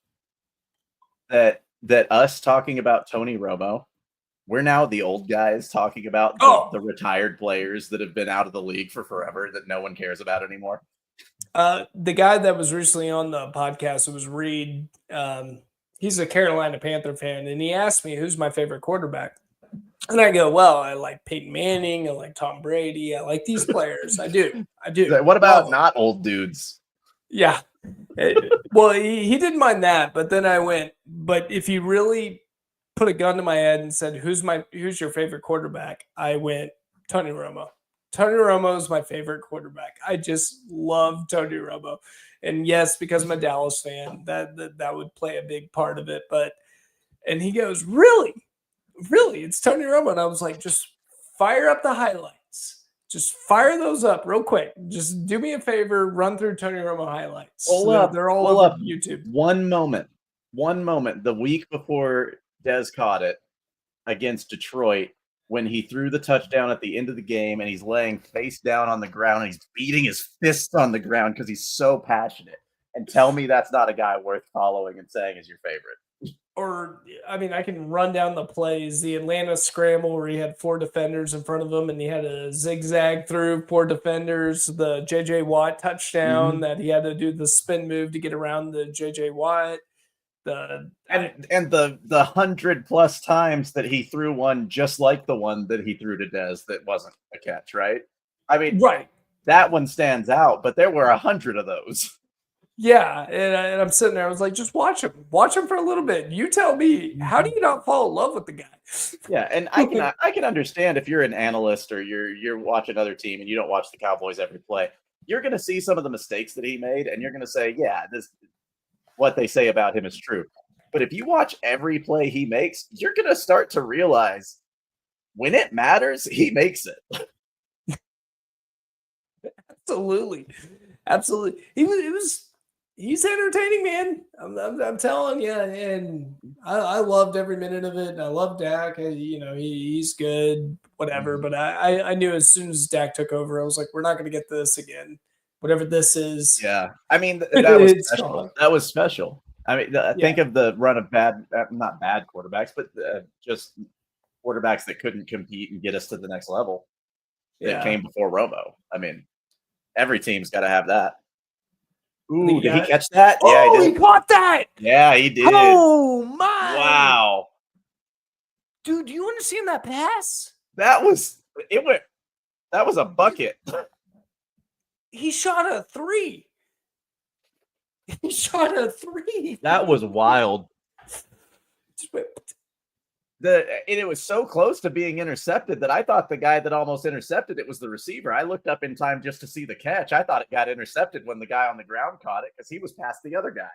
that us talking about Tony Romo we're now the old guys talking about the retired players that have been out of the league for forever that no one cares about anymore. The guy that was recently on the podcast, it was Reed. He's a Carolina Panther fan, and he asked me who's my favorite quarterback. And I go, well, I like Peyton Manning, I like Tom Brady, I like these players. I do. What about not old dudes? Yeah. Well, he didn't mind that, but then I went, but if you really put a gun to my head and said, who's your favorite quarterback? I went, Tony Romo. Tony Romo is my favorite quarterback. I just love Tony Romo. And yes, because I'm a Dallas fan, that would play a big part of it. And he goes, really, it's Tony Romo. And I was like, just fire up the highlights. Just fire those up real quick. Just do me a favor, run through Tony Romo highlights. They're all over YouTube. One moment, the week before Dez caught it against Detroit, when he threw the touchdown at the end of the game and he's laying face down on the ground and he's beating his fists on the ground because he's so passionate. And tell me that's not a guy worth following and saying is your favorite. Or, I mean, I can run down the plays. The Atlanta scramble where he had 4 defenders in front of him and he had a zigzag through 4 defenders. The J.J. Watt touchdown that he had to do the spin move to get around the J.J. Watt. And the 100+ times that he threw one just like the one that he threw to Dez that wasn't a catch, right? I mean, right. That one stands out, but there were 100 of those. Yeah, and I'm sitting there. I was like, just watch him for a little bit. You tell me, how do you not fall in love with the guy? Yeah, and I can understand if you're an analyst or you're watching another team and you don't watch the Cowboys every play. You're going to see some of the mistakes that he made, and you're going to say, yeah, what they say about him is true. But if you watch every play he makes, you're going to start to realize when it matters, he makes it. Absolutely. He's entertaining, man. I'm telling you, and I loved every minute of it. And I love Dak. He's good, whatever. But I knew as soon as Dak took over, I was like, we're not going to get this again. Whatever this is. Yeah, I mean that was special. That was special. I mean, think of the run of not bad quarterbacks, but just quarterbacks that couldn't compete and get us to the next level. That came before Romo. I mean, every team's got to have that. Ooh, did he catch that? Yeah, he did. He caught that. Yeah, he did. Oh my! Wow, dude, do you understand that pass? That was a bucket. He shot a 3. That was wild. It was so close to being intercepted that I thought the guy that almost intercepted it was the receiver. I looked up in time just to see the catch. I thought it got intercepted when the guy on the ground caught it because he was past the other guy.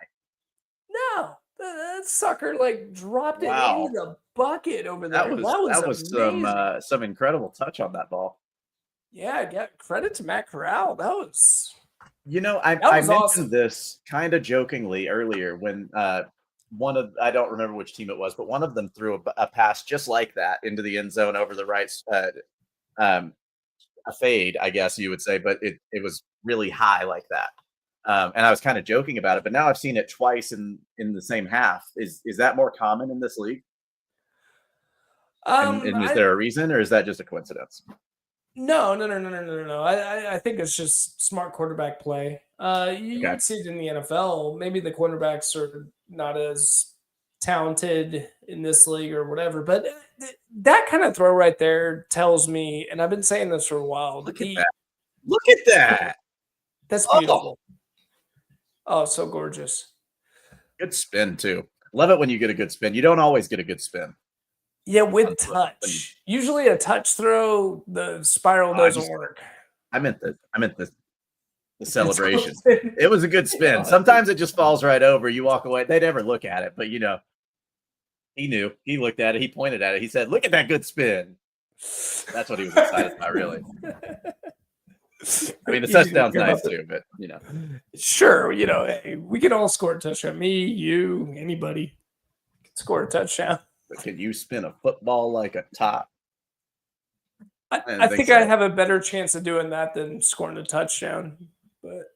No, that sucker dropped it into the bucket over there. That was some incredible touch on that ball. Yeah, credit to Matt Corral. That was. I mentioned awesome. This kind of jokingly earlier when I don't remember which team it was, but one of them threw a pass just like that into the end zone over the right, a fade, I guess you would say, but it was really high like that. And I was kind of joking about it, but now I've seen it twice in the same half. Is that more common in this league? And is there a reason, or is that just a coincidence? No. I think it's just smart quarterback play. You would see it in the NFL. Maybe the quarterbacks are not as talented in this league or whatever, but that kind of throw right there tells me, and I've been saying this for a while. Look at that. That's beautiful. Oh, so gorgeous. Good spin too. Love it when you get a good spin. You don't always get a good spin. Yeah, with touch. Usually a touch throw, the spiral doesn't work. I meant the celebration. It was a good spin. Sometimes it just falls right over. You walk away. They never look at it, but he knew. He looked at it. He pointed at it. He said, "Look at that good spin." That's what he was excited about, really. I mean, the touchdown's nice too, but Sure, hey, we can all score a touchdown. Me, you, anybody can score a touchdown. But can you spin a football like a top? I think I have a better chance of doing that than scoring a touchdown. But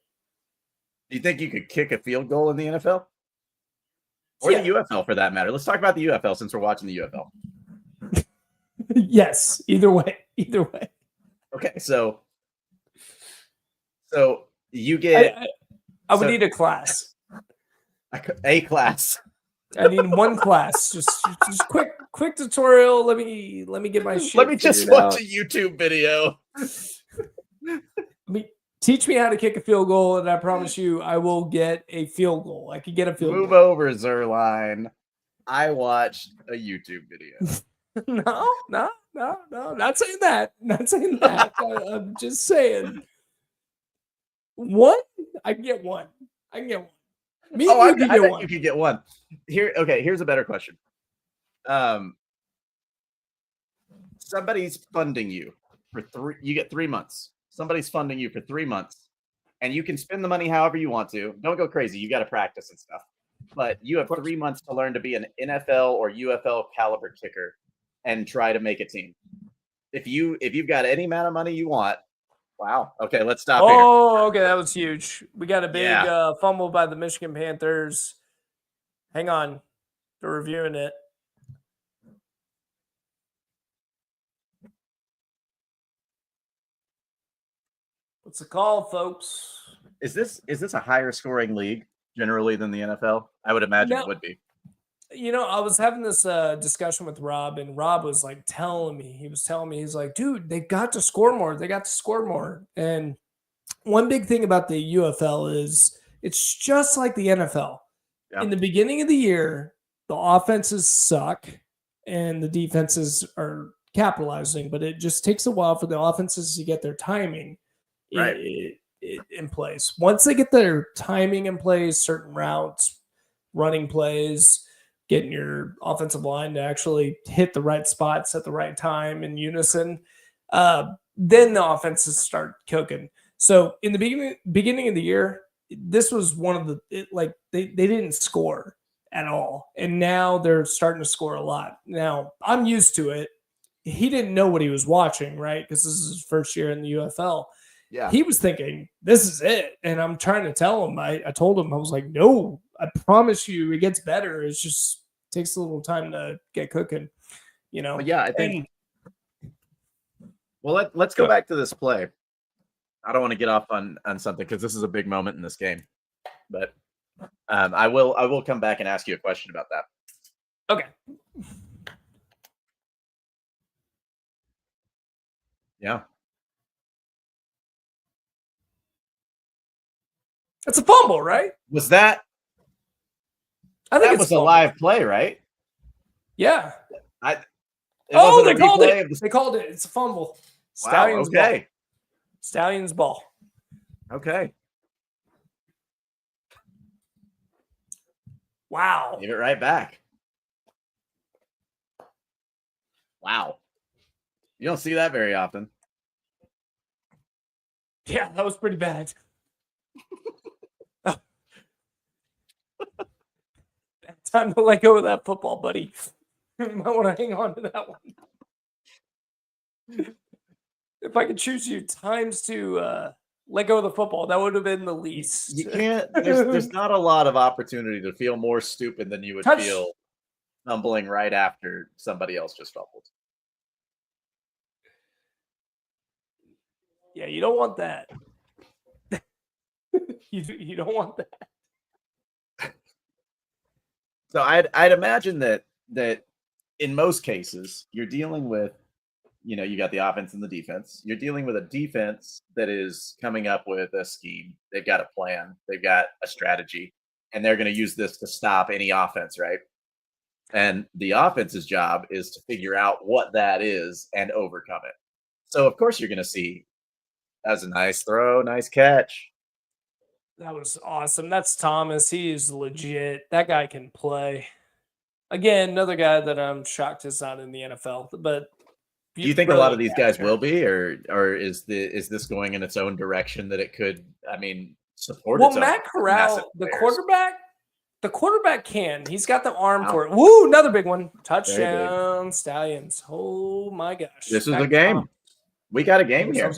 do you think you could kick a field goal in the NFL? Or the UFL for that matter? Let's talk about the UFL since we're watching the UFL. Yes, either way. Okay, so you get I would need a class. a class. I need one class. Just quick tutorial. Let me get my shit. Let me just figured watch out. a YouTube video. Teach me how to kick a field goal, and I promise you, I will get a field goal. I could get a field Move goal. over, Zerline. I watched a YouTube video. No, not saying that. Not saying that. I'm just saying. One, I can get one. Me and you can I get bet one. you could get one. Here's a better question. Somebody's funding you for you get 3 months. Somebody's funding you for 3 months, and you can spend the money however you want to. Don't go crazy. You got to practice and stuff. But you have 3 months to learn to be an NFL or UFL caliber kicker and try to make a team. If you've got any amount of money you want, wow. Okay, let's stop here. Oh, okay, that was huge. We got a big Yeah. fumble by the Michigan Panthers. Hang on, they're reviewing it. What's the call, folks? Is this a higher scoring league generally than the NFL? I would imagine it would be. You know, I was having this discussion with Rob, and Rob was like telling me, he's like, dude, they got to score more. And one big thing about the UFL is it's just like the NFL. Yeah. In the beginning of the year, the offenses suck and the defenses are capitalizing, but it just takes a while for the offenses to get their timing in place. Once they get their timing in place, certain routes, running plays, getting your offensive line to actually hit the right spots at the right time in unison, then the offenses start cooking. So in the beginning of the year, this was one of they didn't score at all, and now they're starting to score a lot. Now I'm used to it. He didn't know what he was watching, right? Because this is his first year in the UFL. Yeah. He was thinking, this is it. And I'm trying to tell him, I told him, I was like, no, I promise you it gets better. It just takes a little time to get cooking, you know? But yeah, I think. Well, let's go back to this play. I don't want to get off on something because this is a big moment in this game. But I will come back and ask you a question about that. Okay. Yeah. It's a fumble, right? Was that? I think that was a live play, right? Yeah. They called it. They called it. It's a fumble. Stallions okay. ball. Stallions ball. Okay. Wow. Give it right back. Wow. You don't see that very often. Yeah, that was pretty bad. Time to let go of that football, buddy. You might want to hang on to that one. If I could choose you times to let go of the football, that would have been the least. You can't. There's not a lot of opportunity to feel more stupid than you would feel fumbling right after somebody else just fumbled. Yeah, you don't want that. You don't want that. So I'd imagine that in most cases you're dealing with, you got the offense and the defense. You're dealing with a defense that is coming up with a scheme. They've got a plan. They've got a strategy, and they're going to use this to stop any offense, right? And the offense's job is to figure out what that is and overcome it. So of course you're going to see, that's a nice throw, nice catch. That was awesome. That's Thomas. He is legit. That guy can play. Again, another guy that I'm shocked is not in the NFL. But do you think a lot of these guys will be, or is this going in its own direction that it could? I mean, support. Well, Matt Corral, the quarterback can. He's got the arm for it. Woo! Another big one. Touchdown, Stallions. Oh my gosh! This is a game. We got a game here.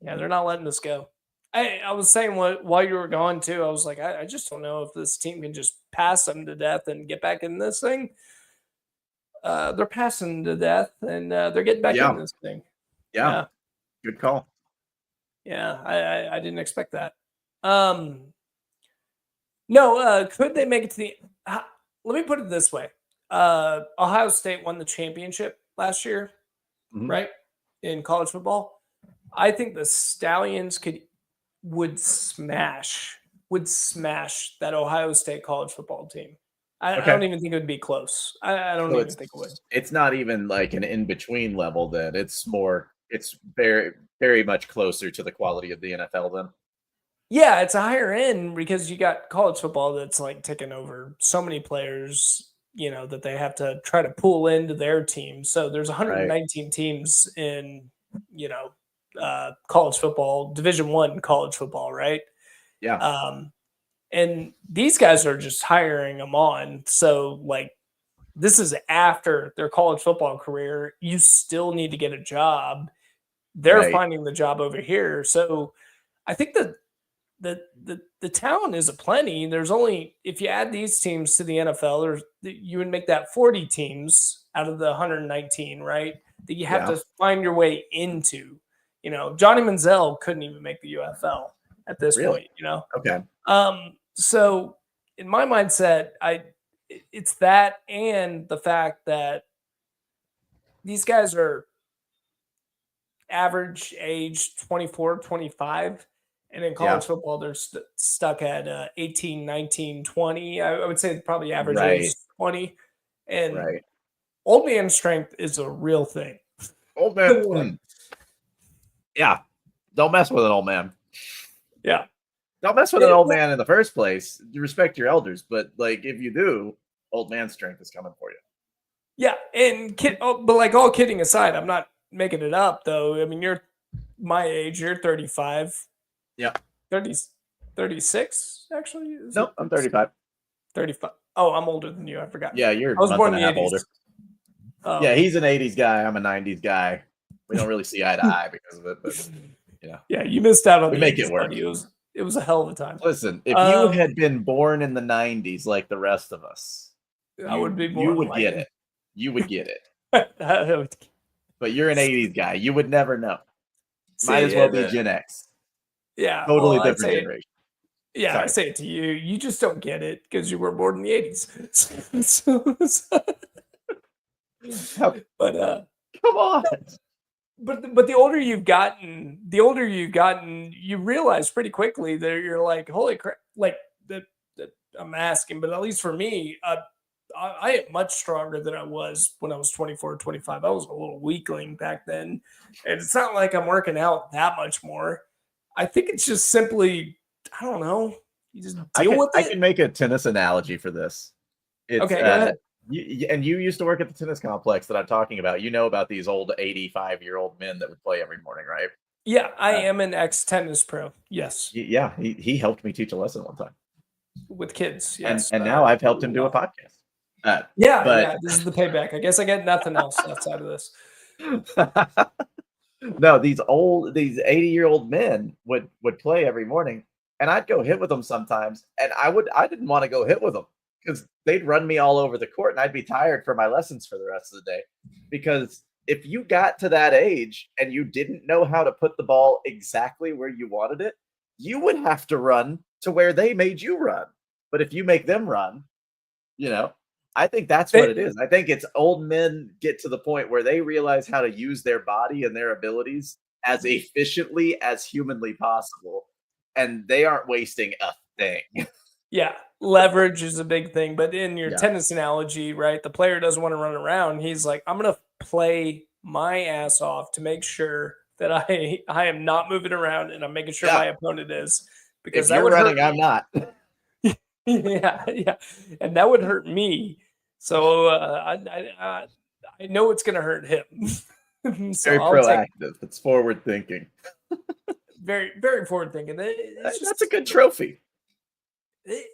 Yeah, they're not letting us go. I was saying while you were gone too, I was like, I just don't know if this team can just pass them to death and get back in this thing. they're passing to death, and they're getting back in this thing. Yeah. Good call. Yeah, I didn't expect that. No, could they make it to the? Let me put it this way: Ohio State won the championship last year, right, in college football. I think the Stallions would smash that Ohio State college football team. I don't even think it would be close. I don't even think it would. It's not even like an in-between level then. It's very, very much closer to the quality of the NFL then. Yeah, it's a higher end because you got college football that's like taking over so many players, that they have to try to pull into their team. So there's 119 teams in, college football, Division I college football, right? Yeah. And these guys are just hiring them on. So like this is after their college football career. You still need to get a job. They're finding the job over here. So I think that the talent is aplenty. There's only, if you add these teams to the NFL, you would make that 40 teams out of the 119, right? That you have to find your way into. Johnny Manziel couldn't even make the UFL at this point. Okay. So in my mindset, it's that and the fact that these guys are average age 24, 25. And in college football, they're stuck at 18, 19, 20. I would say probably average age 20. And old man strength is a real thing. Old man. Yeah. Don't mess with an old man. Yeah. Don't mess with an old man in the first place. You respect your elders. But like if you do, old man strength is coming for you. Yeah. And but like all kidding aside, I'm not making it up though. I mean, you're my age, you're 35. Yeah. 36, actually? Nope, I'm 35. 35. Oh, I'm older than you. I forgot. Yeah, you're I was born in the 80s. older. Yeah, he's an 80s guy. I'm a 90s guy. We don't really see eye to eye because of it, but Yeah, you missed out on we make it work. It was a hell of a time. Listen, if you had been born in the 90s like the rest of us, I would be you would get it. You would get it. But you're an 80s guy. You would never know. Might as well be Gen X. Yeah. Totally different generation. Yeah, sorry. I say it to you. You just don't get it because you were born in the 80s. But come on. But the older you've gotten, you realize pretty quickly that you're like, holy crap! Like that I'm asking, but at least for me, I am much stronger than I was when I was 24, 25. I was a little weakling back then, and it's not like I'm working out that much more. I think it's just simply, I don't know. You just deal with it. I can make a tennis analogy for this. Okay, go ahead. You used to work at the tennis complex that I'm talking about. You know about these old 85-year-old men that would play every morning, right? Yeah, I am an ex-tennis pro. Yes. Yeah, he helped me teach a lesson one time. With kids, yes. And now I've helped him do a podcast. Yeah, this is the payback. I guess I get nothing else outside of this. No, these 80-year-old men would play every morning, and I'd go hit with them sometimes, and I didn't want to go hit with them because they'd run me all over the court, and I'd be tired for my lessons for the rest of the day. Because if you got to that age and you didn't know how to put the ball exactly where you wanted it, you would have to run to where they made you run. But if you make them run, I think that's what it is. I think it's old men get to the point where they realize how to use their body and their abilities as efficiently as humanly possible, and they aren't wasting a thing. Yeah, leverage is a big thing. But in your tennis analogy, right, the player doesn't want to run around. He's like, I'm going to play my ass off to make sure that I am not moving around and I'm making sure my opponent is. Because if you're running, I'm not. Yeah, and that would hurt me. So I know it's going to hurt him. So very proactive. It's forward thinking. Very, very forward thinking. That's a good trophy.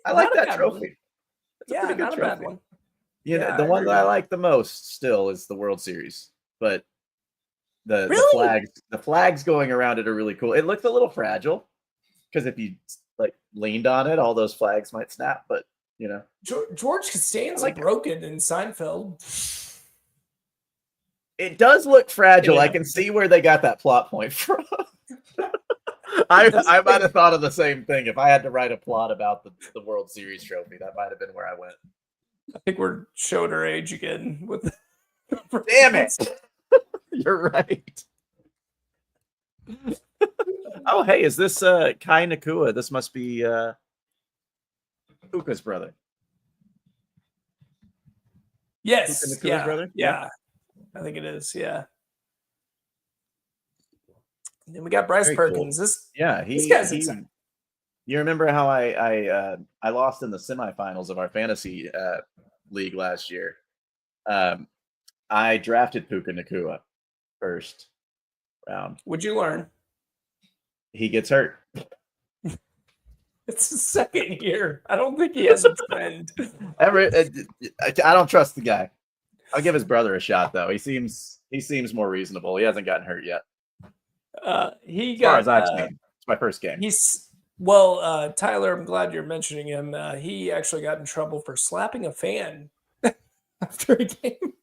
I like that trophy. It's a pretty good trophy. One. Yeah, the one that I like the most still is the World Series, but the flags going around it are really cool. It looked a little fragile because if you leaned on it, all those flags might snap. But George Costanza broke it in Seinfeld. It does look fragile. Yeah. I can see where they got that plot point from. I might have thought of the same thing. If I had to write a plot about the World Series trophy, that might have been where I went. I think we're showing our age again with Damn it. You're right. Oh, hey, is this Kai Nakua? This must be Puka's brother. Yes. Puka Nakua's Yeah. brother? Yeah. I think it is. Yeah. And then we got Bryce Very Perkins. cool. This Yeah, guy's exciting. You remember how I lost in the semifinals of our fantasy league last year? I drafted Puka Nakua first round. Would you learn? He gets hurt. It's his second year. I don't think he has a trend. I don't trust the guy. I'll give his brother a shot though. He seems more reasonable. He hasn't gotten hurt yet. He As far got. as I've seen, it's my first game. Tyler, I'm glad you're mentioning him. He actually got in trouble for slapping a fan after a game.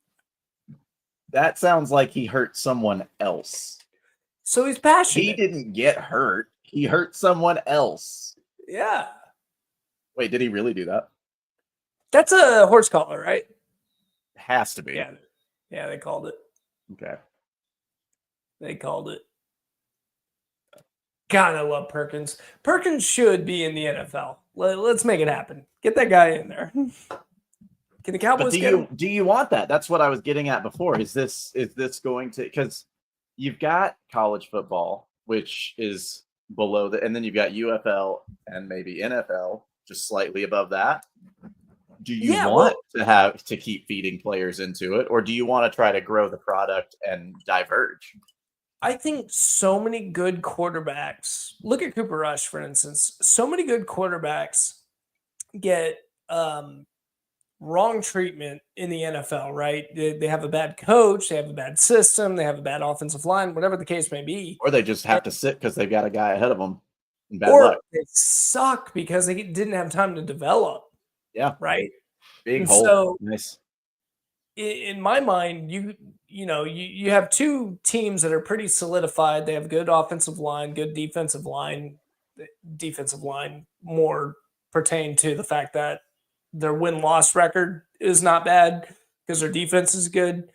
That sounds like he hurt someone else. So he's passionate. He didn't get hurt. He hurt someone else. Yeah. Wait, did he really do that? That's a horse collar, right? Has to be. Yeah. Yeah, they called it. Okay. They called it. God, I love Perkins. Perkins should be in the NFL. Let's make it happen. Get that guy in there. Can the Cowboys get him? Do you want that? That's what I was getting at before. Is this going to, because you've got college football, which is below and then you've got UFL and maybe NFL just slightly above that. Do you want to keep feeding players into it, or do you want to try to grow the product and diverge? I think so many good quarterbacks, look at Cooper Rush, for instance, so many good quarterbacks get wrong treatment in the NFL, right? They have a bad coach, they have a bad system, they have a bad offensive line, whatever the case may be. Or they just have to sit because they've got a guy ahead of them. Bad or luck. they suck because they didn't have time to develop. Yeah. Right? Big And hole. so nice. In my mind, you have two teams that are pretty solidified. They have good offensive line, good defensive line. Defensive line more pertain to the fact that their win-loss record is not bad because their defense is good.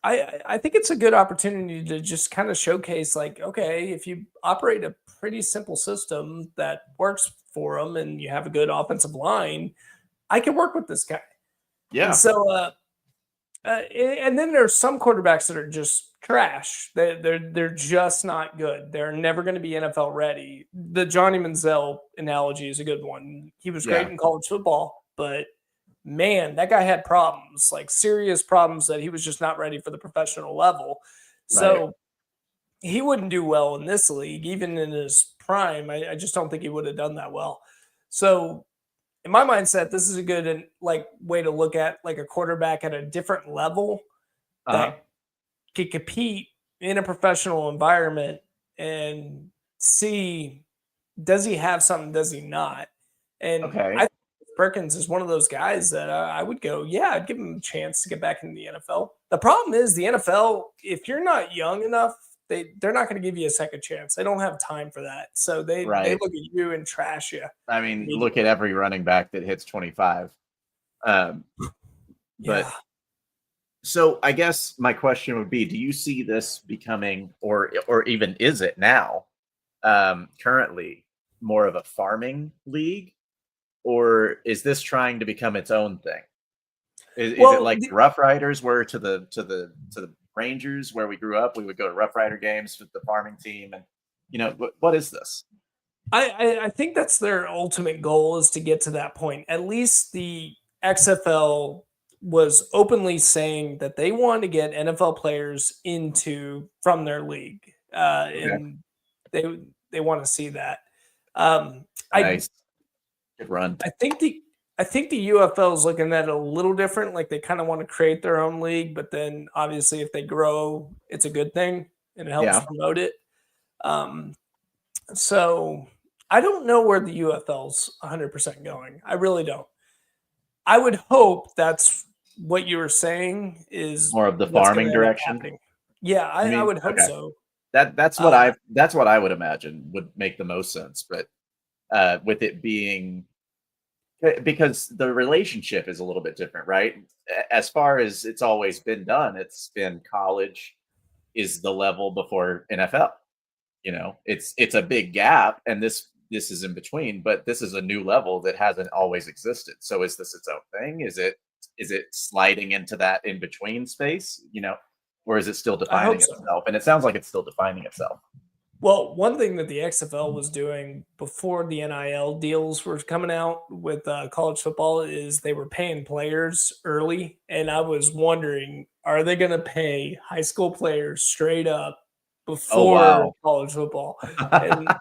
I think it's a good opportunity to just kind of showcase, like, okay, if you operate a pretty simple system that works for them and you have a good offensive line, I can work with this guy. Yeah. And so, and then there's some quarterbacks that are just trash. They're just not good. They're never going to be NFL ready. The Johnny Manziel analogy is a good one. He was great in college football, but man, that guy had problems, like serious problems that he was just not ready for the professional level. So he wouldn't do well in this league, even in his prime. I just don't think he would have done that well. So in my mindset, this is a good way to look at like a quarterback at a different level that can compete in a professional environment and see, does he have something, does he not? And I think Perkins is one of those guys that I would go, yeah, I'd give him a chance to get back in the NFL. The problem is the NFL, if you're not young enough, they're not going to give you a second chance. They don't have time for that. So they look at you and trash you. I mean, look at every running back that hits 25. But so I guess my question would be, do you see this becoming, or even is it now, currently more of a farming league, or is this trying to become its own thing? Is it like the Rough Riders were to the Rangers where we grew up? We would go to Rough Rider games with the farming team, and what is this? I think that's their ultimate goal, is to get to that point. At least the XFL was openly saying that they want to get NFL players from their league, and they want to see that. Nice. Good run. I think the UFL is looking at it a little different. Like, they kind of want to create their own league, but then obviously if they grow, it's a good thing and it helps promote it. So I don't know where the UFL's 100% going. I really don't. I would hope that's what you were saying is More of the what's going farming to end up direction. happening. Yeah, You I mean? would hope Okay. so. That's what I would imagine would make the most sense. But with it being because the relationship is a little bit different, right? As far as it's always been done, it's been college is the level before NFL. It's a big gap, and this is in between, but this is a new level that hasn't always existed. So is this its own thing? Is it sliding into that in between space? Or is it still I hope defining so. itself? And it sounds like it's still defining itself. Well, one thing that the XFL was doing before the NIL deals were coming out with college football is they were paying players early. And I was wondering, are they going to pay high school players straight up Oh before wow. college football? And that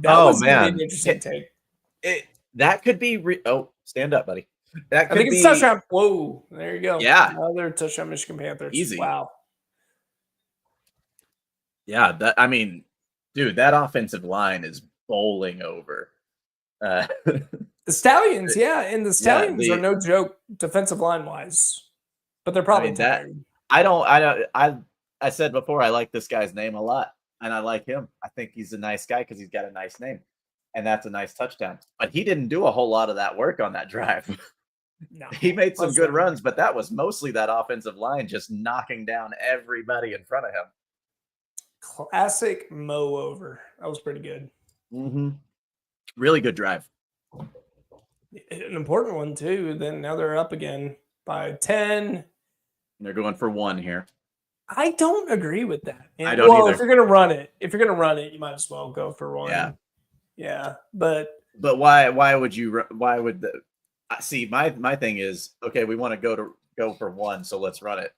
Oh was going to be an man. interesting take. That could be stand up, buddy. That I could think it's be touchdown. Whoa, there you go. yeah, Another touchdown, Michigan Panthers. easy. Wow. Yeah, I mean, dude, that offensive line is bowling over. The Stallions, yeah. And the Yeah, Stallions are no joke defensive line wise, but they're I probably mean that tired. I said before I like this guy's name a lot, and I like him. I think he's a nice guy because he's got a nice name, and that's a nice touchdown. But he didn't do a whole lot of that work on that drive. No, He made some good whatsoever. runs, but that was mostly that offensive line just knocking down everybody in front of him. Classic mow over. That was pretty good. Mm-hmm. Really good drive. An important one too. Then now they're up again by 10. And they're going for one here. I don't agree with that. I don't either. If you're gonna run it, you might as well go for one. Yeah. Yeah. But why would you why would the see my thing is okay, we want to go for one, so let's run it.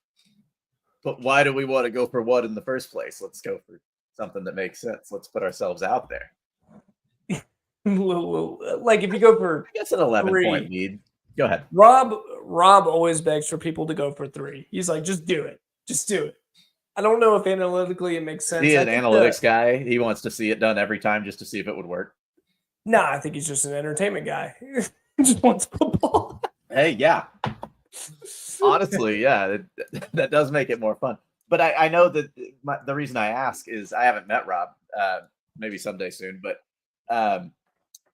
But why do we want to go for one in the first place? Let's go for something that makes sense. Let's put ourselves out there. like if you go for I guess an 11-point lead. Go ahead. Rob always begs for people to go for 3. He's like, just do it. Just do it. I don't know if analytically it makes sense. He's an analytics guy. He wants to see it done every time just to see if it would work. Nah, I think he's just an entertainment guy. He just wants football. Hey, yeah. Honestly, yeah, that does make it more fun. But I know that the reason I ask is I haven't met Rob. Maybe someday soon. But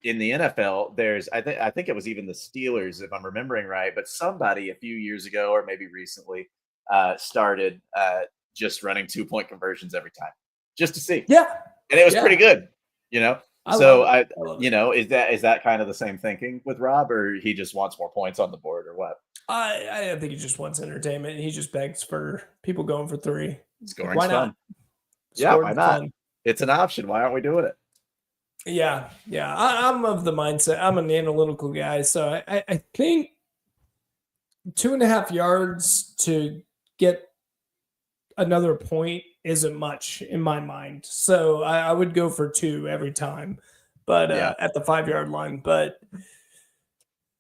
in the NFL, I think it was even the Steelers, if I'm remembering right. But somebody a few years ago, or maybe recently, started just running 2-point conversions every time, just to see. Yeah, and it was pretty good. Is that kind of the same thinking with Rob, or he just wants more points on the board, or what? I think he just wants entertainment. He just begs for people going for 3. Scoring's why not? fun. Yeah, why not? Fun. It's an option. Why aren't we doing it? Yeah. I'm of the mindset. I'm an analytical guy, so I think 2.5 yards to get another point isn't much in my mind. So I would go for 2 every time, but at the 5-yard line. But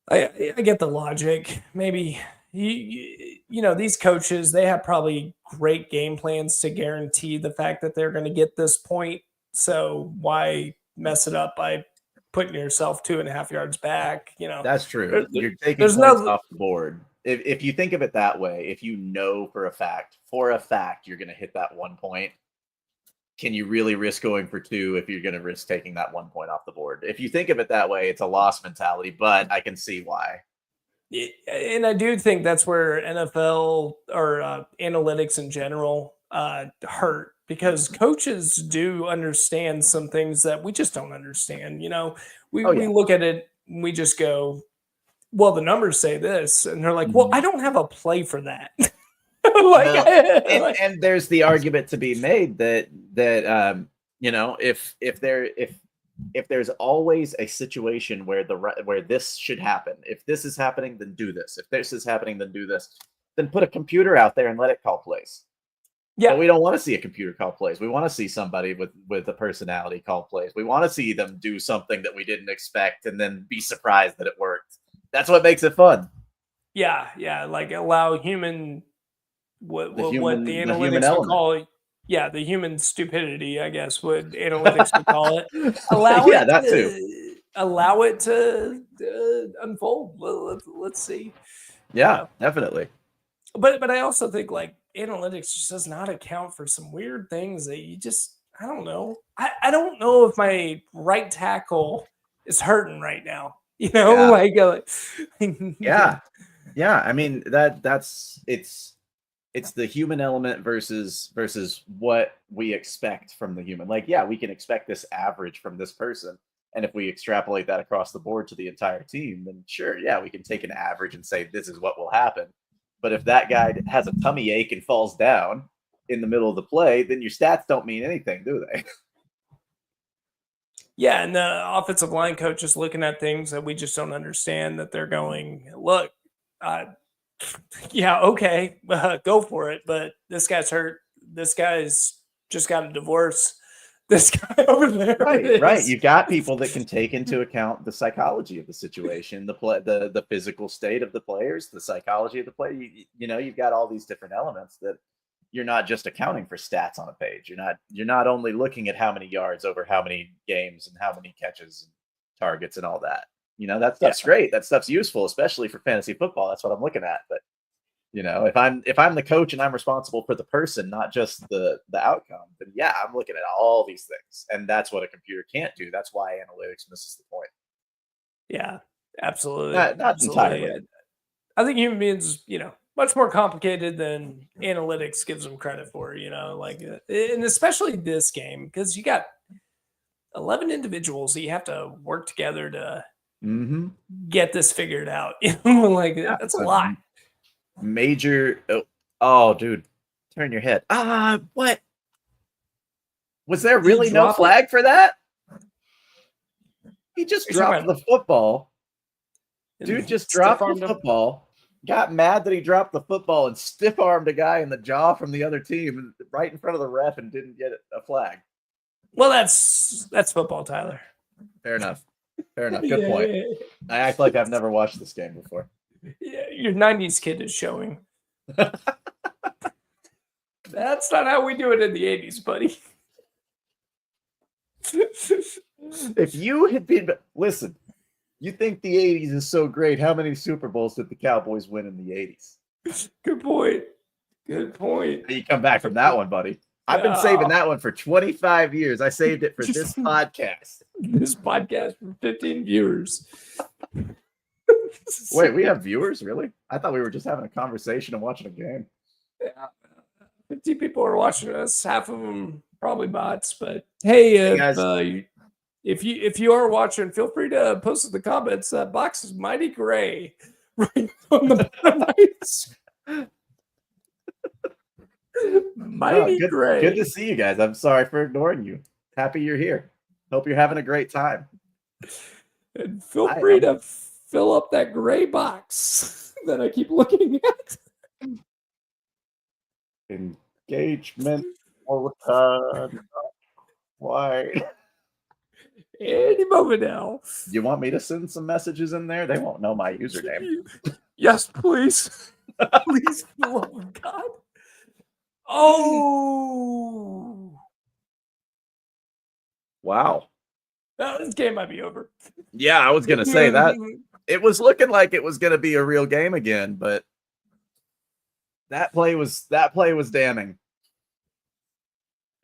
I get the logic. Maybe these coaches, they have probably great game plans to guarantee the fact that they're going to get this point. So why mess it up by putting yourself 2.5 yards back? That's true. You're taking points off the board. If you think of it that way, if you know for a fact you're going to hit that 1 point, can you really risk going for 2 if you're going to risk taking that 1 point off the board? If you think of it that way, it's a loss mentality, but I can see why. And I do think that's where NFL or analytics in general hurt, because coaches do understand some things that we just don't understand. We look at it and we just go, well, the numbers say this, and they're like, well, I don't have a play for that. And there's the argument to be made that if there's always a situation where this should happen, if this is happening, then do this. If this is happening, then do this. Then put a computer out there and let it call plays. Yeah, but we don't want to see a computer call plays. We want to see somebody with a personality call plays. We want to see them do something that we didn't expect and then be surprised that it worked. That's what makes it fun. Yeah, like allow human what the analytics would call it. Yeah, the human stupidity, I guess, what analytics would call it. Allow it to unfold. Let's see. Yeah, definitely. But I also think like analytics just does not account for some weird things that you just I don't know. I don't know if my right tackle is hurting right now. You know, Yeah. like Yeah. Yeah. I mean, it's the human element versus what we expect from the human. Like, yeah, we can expect this average from this person. And if we extrapolate that across the board to the entire team, then sure, yeah, we can take an average and say this is what will happen. But if that guy has a tummy ache and falls down in the middle of the play, then your stats don't mean anything, do they? Yeah, and the offensive line coach is looking at things that we just don't understand. That they're going, look, uh, yeah, okay, go for it. But this guy's hurt. This guy's just got a divorce. This guy over there Right. is You've got people that can take into account the psychology of the situation, the physical state of the players, the psychology of the play. You know, you've got all these different elements that you're not just accounting for stats on a page. You're not only looking at how many yards over how many games and how many catches and targets and all that. You know, that yeah, stuff's great. That stuff's useful, especially for fantasy football. That's what I'm looking at. But you know, if I'm the coach and I'm responsible for the person, not just the outcome, then yeah, I'm looking at all these things, and that's what a computer can't do. That's why analytics misses the point. yeah, absolutely, Not absolutely. entirely. I think human beings, much more complicated than analytics gives them credit for. Like, and especially this game because you got 11 individuals that you have to work together to Mm-hmm. get this figured out. Like Yeah, that's it's a a lot. major. Oh, dude, turn your head. What was there Did he really no drop it? flag for that? He just You're talking dropped about the football. Dude and just stiff dropped the armed him. football. Got mad that he dropped the football and stiff armed a guy in the jaw from the other team right in front of the ref and didn't get a flag. Well, that's football, Tyler. Fair enough. Fair enough. Good Yeah, point. yeah, I act like I've never watched this game before. yeah. Your '90s kid is showing. That's not how we do it in the '80s, buddy. If you had been, listen, you think the 80s is so great. How many Super Bowls did the Cowboys win in the 80s? Good point. Good point. You come back from that one, buddy. I've been saving that one for 25 years. I saved it for this podcast. This podcast for 15 viewers. Wait, we have viewers? Really? I thought we were just having a conversation and watching a game. Yeah. 50 people are watching us. Half of them probably bots. But hey, guys. if you are watching, feel free to post in the comments. That box is mighty gray, right on the bottom right. Mighty gray. Good to see you guys. I'm sorry for ignoring you. Happy you're here. Hope you're having a great time. And feel free to fill up that gray box that I keep looking at. Engagement all the time. Why? Any moment now. You want me to send some messages in there? They won't know my username. Yes, please. Please, for the love of God. Oh. Wow. This game might be over. Yeah, I was going to say that. It was looking like it was going to be a real game again, but that play was damning.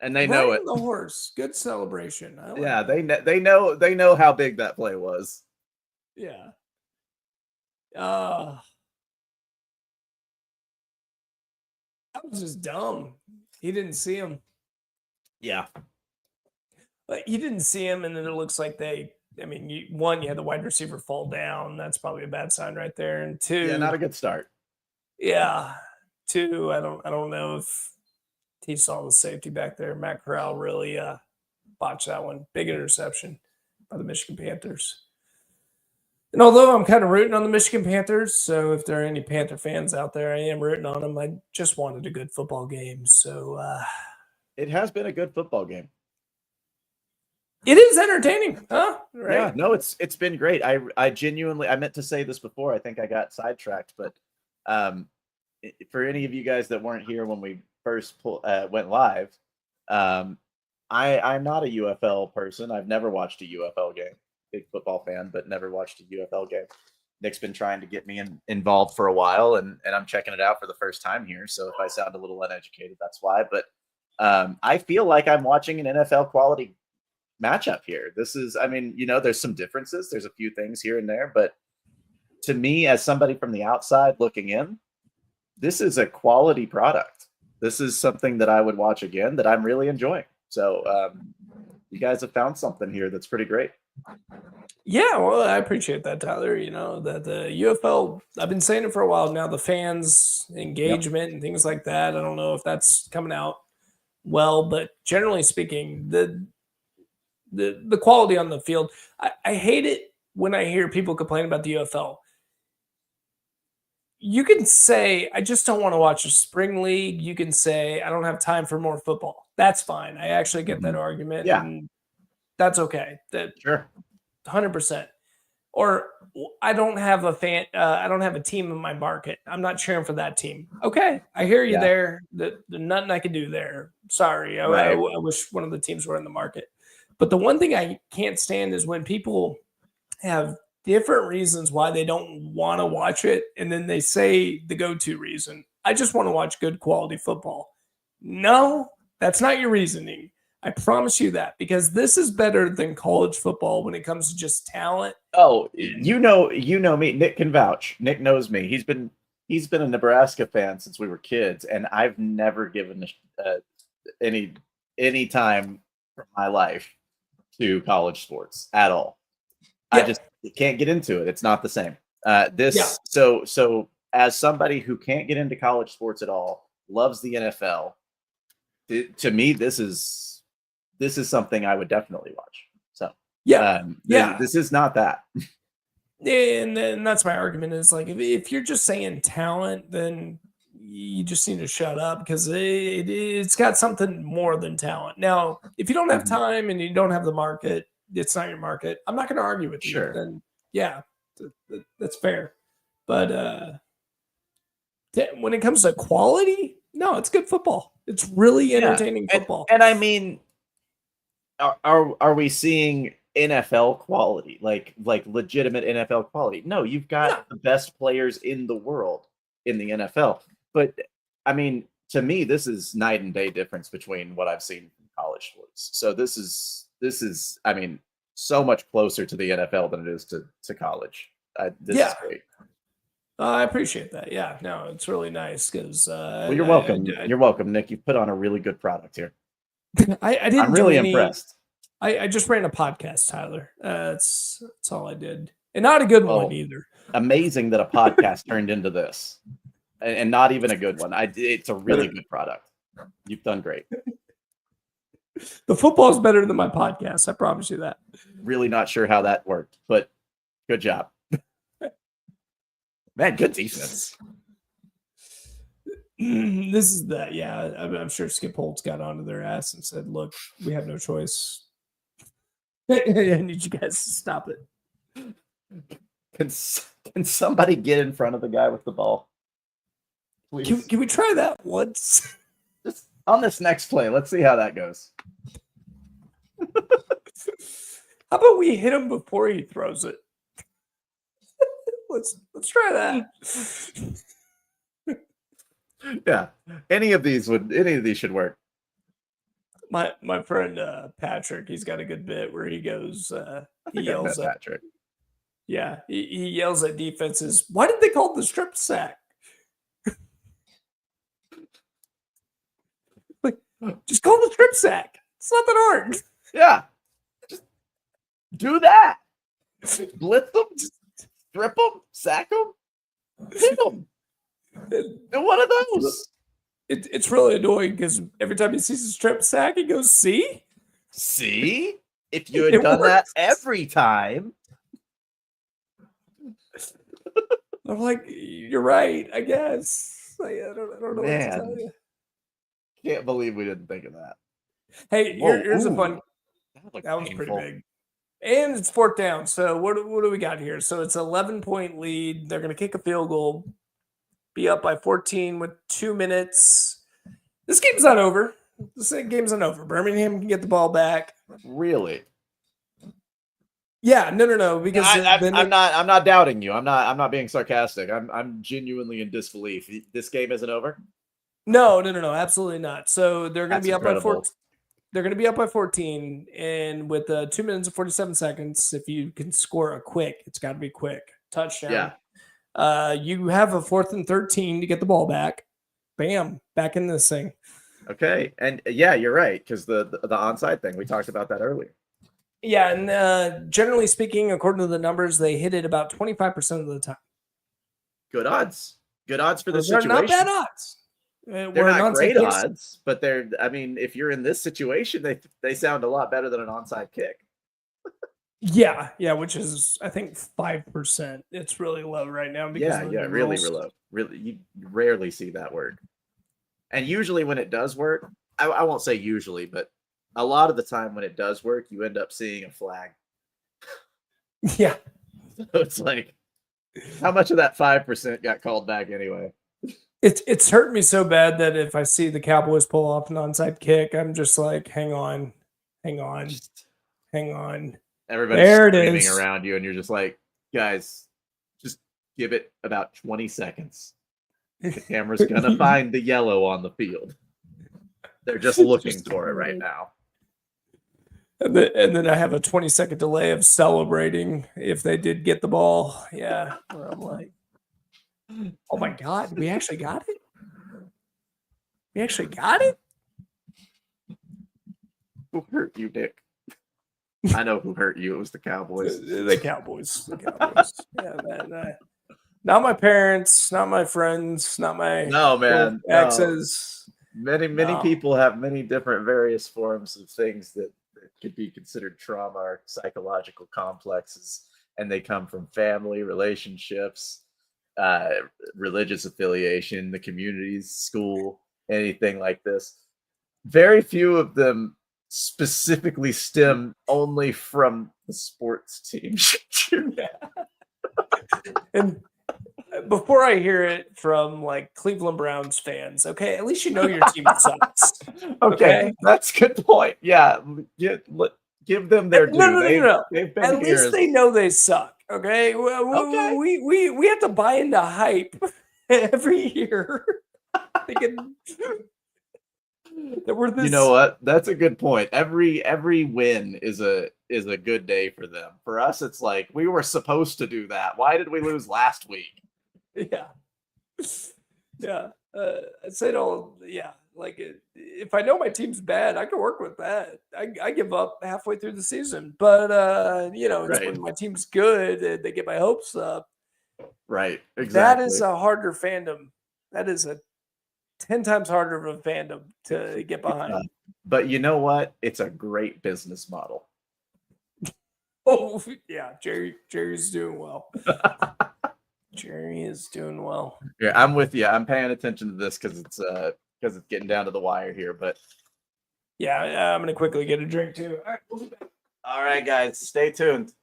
And they know it. The horse. Good celebration. Yeah, they know how big that play was. Yeah. That was just dumb. He didn't see him. Yeah. Like he didn't see him, and then it looks like you had the wide receiver fall down. That's probably a bad sign right there. And two, yeah, not a good start. Yeah. Two, I don't know if he saw the safety back there. Matt Corral really botched that one. Big interception by the Michigan Panthers. And although I'm kind of rooting on the Michigan Panthers, so if there are any Panther fans out there, I am rooting on them. I just wanted a good football game. So it has been a good football game. It is entertaining, huh? Right? Yeah, no, it's been great. I genuinely, I meant to say this before. I think I got sidetracked, but for any of you guys that weren't here when we first went live, I'm not a UFL person. I've never watched a UFL game. Big football fan, but never watched a UFL game. Nick's been trying to get me involved for a while, and I'm checking it out for the first time here. So if I sound a little uneducated, that's why. But I feel like I'm watching an NFL quality matchup here. This is, I mean, there's some differences. There's a few things here and there, but to me, as somebody from the outside looking in, this is a quality product. This is something that I would watch again, that I'm really enjoying. So you guys have found something here that's pretty great. Yeah, well, I appreciate that, Tyler. That the UFL, I've been saying it for a while now, the fans engagement and things like that. I don't know if that's coming out well, but generally speaking, the quality on the field, I hate it when I hear people complain about the UFL. You can say, I just don't want to watch a spring league. You can say, I don't have time for more football. That's fine. I actually get that argument. Yeah. And that's okay. Sure. 100%. Or I don't have I don't have a team in my market. I'm not cheering for that team. Okay. I hear you there. There's nothing I can do there. Sorry. I wish one of the teams were in the market. But the one thing I can't stand is when people have different reasons why they don't want to watch it, and then they say the go-to reason, I just want to watch good quality football. No, that's not your reasoning. I promise you that, because this is better than college football when it comes to just talent. Oh, you know me. Nick can vouch. Nick knows me. He's been a Nebraska fan since we were kids, and I've never given any time from my life to college sports at all. Yeah. I just can't get into it. It's not the same. So as somebody who can't get into college sports at all, loves the NFL, to me, this is something I would definitely watch. So this is not that. And that's my argument, is like, if you're just saying talent, then you just need to shut up, because it's got something more than talent. Now, if you don't have time and you don't have the market, it's not your market. I'm not going to argue with you. Then that's fair. But when it comes to quality, no, it's good football. It's really entertaining football. And I mean, are we seeing NFL quality, like legitimate NFL quality? No, you've got the best players in the world in the NFL. But I mean, to me, this is night and day difference between what I've seen in college sports. So this is, I mean, so much closer to the NFL than it is to college. This is great. I appreciate that. Yeah, no, it's really nice, because well, you're welcome. You're welcome, Nick. You've put on a really good product here. I didn't. I'm really impressed. I just ran a podcast, Tyler. That's all I did, and not a good one either. Amazing that a podcast turned into this, and not even a good one. It's a really good product. You've done great. The football is better than my podcast. I promise you that. Really not sure how that worked, but good job. Man, good defense. This is that. Yeah, I'm sure Skip Holtz got onto their ass and said, "Look, we have no choice. I need you guys to stop it." Can somebody get in front of the guy with the ball? Please. Can we try that once? Just on this next play, let's see how that goes. How about we hit him before he throws it? Let's try that. Yeah, any of these should work. My friend Patrick, he's got a good bit where he goes, he yells at Patrick. Yeah, he yells at defenses. Why did they call it the strip sack? Like, just call it the strip sack. It's not that hard. Yeah, just do that. Blitz them, strip them, sack them, hit them. Do one of those. It's really annoying, because every time he sees a strip sack, he goes, "See? If you had done that every time." I'm like, you're right, I guess. I don't know what to tell you. Can't believe we didn't think of that. Hey, here's a fun. That was pretty big. And it's 4th down. So what do we got here? So it's an 11-point lead. They're going to kick a field goal, be up by 14 with 2 minutes. This game's not over. Birmingham can get the ball back. Really? Yeah, no, because then I'm not doubting you. I'm not being sarcastic. I'm genuinely in disbelief. This game isn't over. no, absolutely not. So they're going to That's be up by incredible. 14. They're going to be up by 14, and with 2 minutes and 47 seconds, if you can score a quick, it's got to be quick touchdown. Yeah. You have a 4th and 13 to get the ball back. Bam, back in this thing. Okay, and yeah, you're right because the onside thing we talked about that earlier. Yeah, and generally speaking, according to the numbers, they hit it about 25% of the time. Good odds. Good odds for this Those are situation. not bad odds. They're not great odds, but they're. I mean, if you're in this situation, they sound a lot better than an onside kick. Yeah, which is I think 5%. It's really low right now because of the really rules. low. Really, you rarely see that work. And usually, when it does work, I won't say usually, but a lot of the time when it does work, you end up seeing a flag. Yeah. So it's like, how much of that 5% got called back anyway? It's hurt me so bad that if I see the Cowboys pull off an onside kick, I'm just like, hang on. Just, Everybody's there screaming around you, and you're just like, guys, just give it about 20 seconds. The camera's gonna find the yellow on the field. They're just looking for it right now. And then I have a 20-second delay of celebrating if they did get the ball. Yeah, where I'm like, oh my God, we actually got it? We actually got it? Who hurt you, Dick? I know who hurt you. It was the Cowboys. The Cowboys. Yeah, not my parents, not my friends, not my exes. Many people have many different various forms of things that could be considered trauma or psychological complexes, and they come from family, relationships, religious affiliation, the communities, school, anything like this. Very few of them specifically stem only from the sports team. And before I hear it from like Cleveland Browns fans, okay, at least you know your team sucks. Okay, that's a good point. Yeah, give them their due. No. They've been at least they know they suck. Okay, Okay. We have to buy into hype every year. Thinking that we're this. You know what? That's a good point. Every win is a good day for them. For us, it's like we were supposed to do that. Why did we lose last week? Yeah. I'd say like if I know my team's bad, I can work with that. I give up halfway through the season, but it's Right. when my team's good and they get my hopes up. Right. Exactly. That is a harder fandom. That is a 10 times harder of a fandom to get behind. But you know what? It's a great business model. Oh yeah, Jerry's doing well. Jerry is doing well. Yeah, I'm with you. I'm paying attention to this because it's getting down to the wire here. But yeah, I'm gonna quickly get a drink too. All right, we'll be back. All right, guys, stay tuned.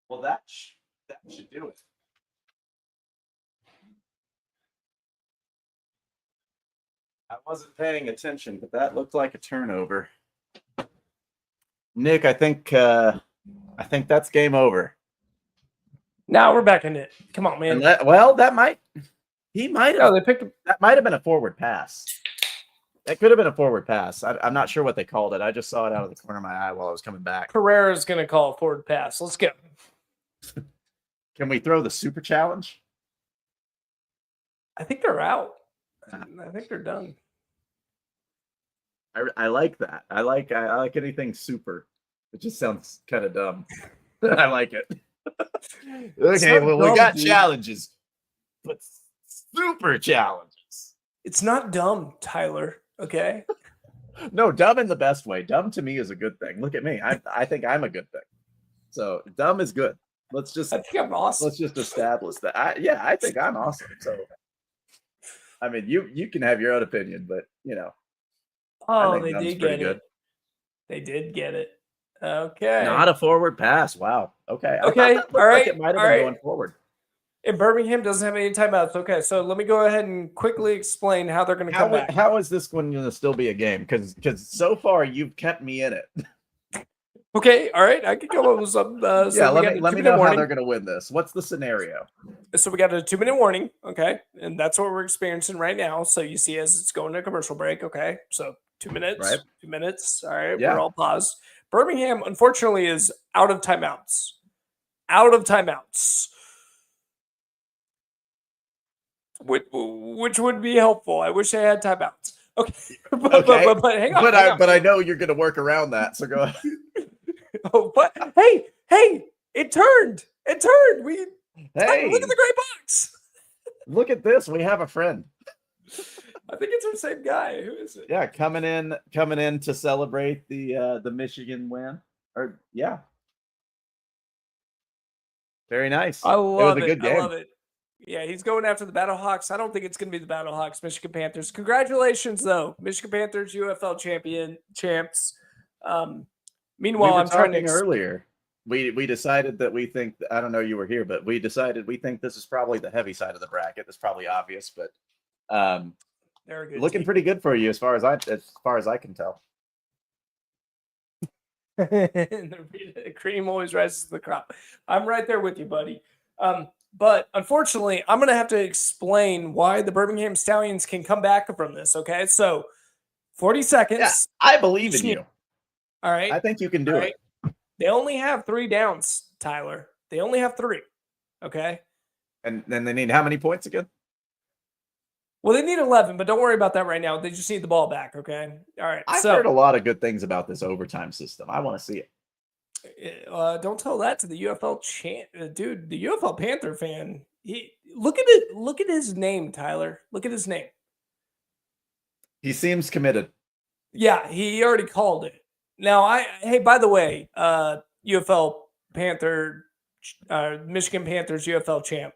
Well, that should do it. I wasn't paying attention, but that looked like a turnover. Nick, I think that's game over. Now we're back in it. Come on, man. That might have been a forward pass. That could have been a forward pass. I'm not sure what they called it. I just saw it out of the corner of my eye while I was coming back. Pereira's going to call a forward pass. Let's go. Can we throw the super challenge? I think they're out. I think they're done. I like that. I like anything super. It just sounds kind of dumb. I like it. Okay, well, we dumb, got dude. challenges, but super challenges. It's not dumb, Tyler. Okay. No, dumb in the best way. Dumb to me is a good thing. Look at me. I think I'm a good thing. So dumb is good. I think I'm awesome. Let's just establish that. I think I'm awesome. So I mean, you can have your own opinion, but I Oh, think they dumb's did pretty get good. it. They did get it. Okay. Not a forward pass. Wow. Okay. I thought Okay. that All looked like right. it might have All been right. going forward. And Birmingham doesn't have any timeouts. Okay, so let me go ahead and quickly explain how they're going to come back. How is this one going to still be a game? Because so far you've kept me in it. Okay, all right, I can come up with some. Yeah, let me know how they're going to win this. What's the scenario? So we got a 2-minute warning, okay, and that's what we're experiencing right now. So you see, as it's going to commercial break, okay, so 2 minutes, Right. 2 minutes. All right, Yeah. we're all paused. Birmingham, unfortunately, is out of timeouts. Out of timeouts. Which would be helpful. I wish I had timeouts. Okay, but hang on. But I know you're going to work around that. So go ahead. Oh, but hey, it turned. It turned. Hey, look at the gray box. Look at this. We have a friend. I think it's our same guy. Who is it? Yeah, coming in to celebrate the Michigan win. Or yeah. Very nice. I love it. Was a good game. I love it. Yeah, he's going after the Battlehawks. I don't think it's going to be the Battlehawks, Michigan Panthers. Congratulations, though, Michigan Panthers, UFL champs. Meanwhile, I'm trying to earlier. We decided that we think, I don't know you were here, but we decided we think this is probably the heavy side of the bracket. It's probably obvious, but they're a good looking team. pretty good for you as far as I can tell. The cream always rises to the crop. I'm right there with you, buddy. But unfortunately, I'm going to have to explain why the Birmingham Stallions can come back from this. Okay, so 40 seconds. Yeah, I believe in you. All right, I think you can do it. They only have 3 downs, Tyler. They only have 3. Okay. And then they need how many points again? Well, they need 11, but don't worry about that right now. They just need the ball back. Okay. All right. I've heard a lot of good things about this overtime system. I want to see it. Don't tell that to the UFL dude. The UFL Panther fan. Look at it. Look at his name, Tyler. Look at his name. He seems committed. Yeah, he already called it. Now, hey, by the way, UFL Panther, Michigan Panthers UFL champ.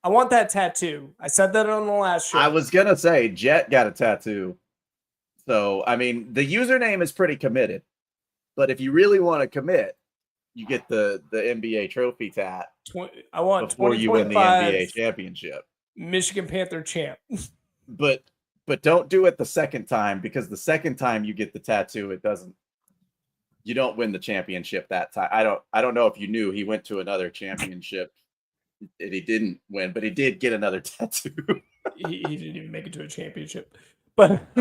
I want that tattoo. I said that on the last show. I was gonna say Jet got a tattoo. So I mean, the username is pretty committed. But if you really want to commit, you get the NBA trophy tat. I want before you win the NBA championship. Michigan Panther champ. But don't do it the second time, because the second time you get the tattoo, you don't win the championship that time. I don't know if you knew he went to another championship and he didn't win, but he did get another tattoo. he didn't even make it to a championship. But he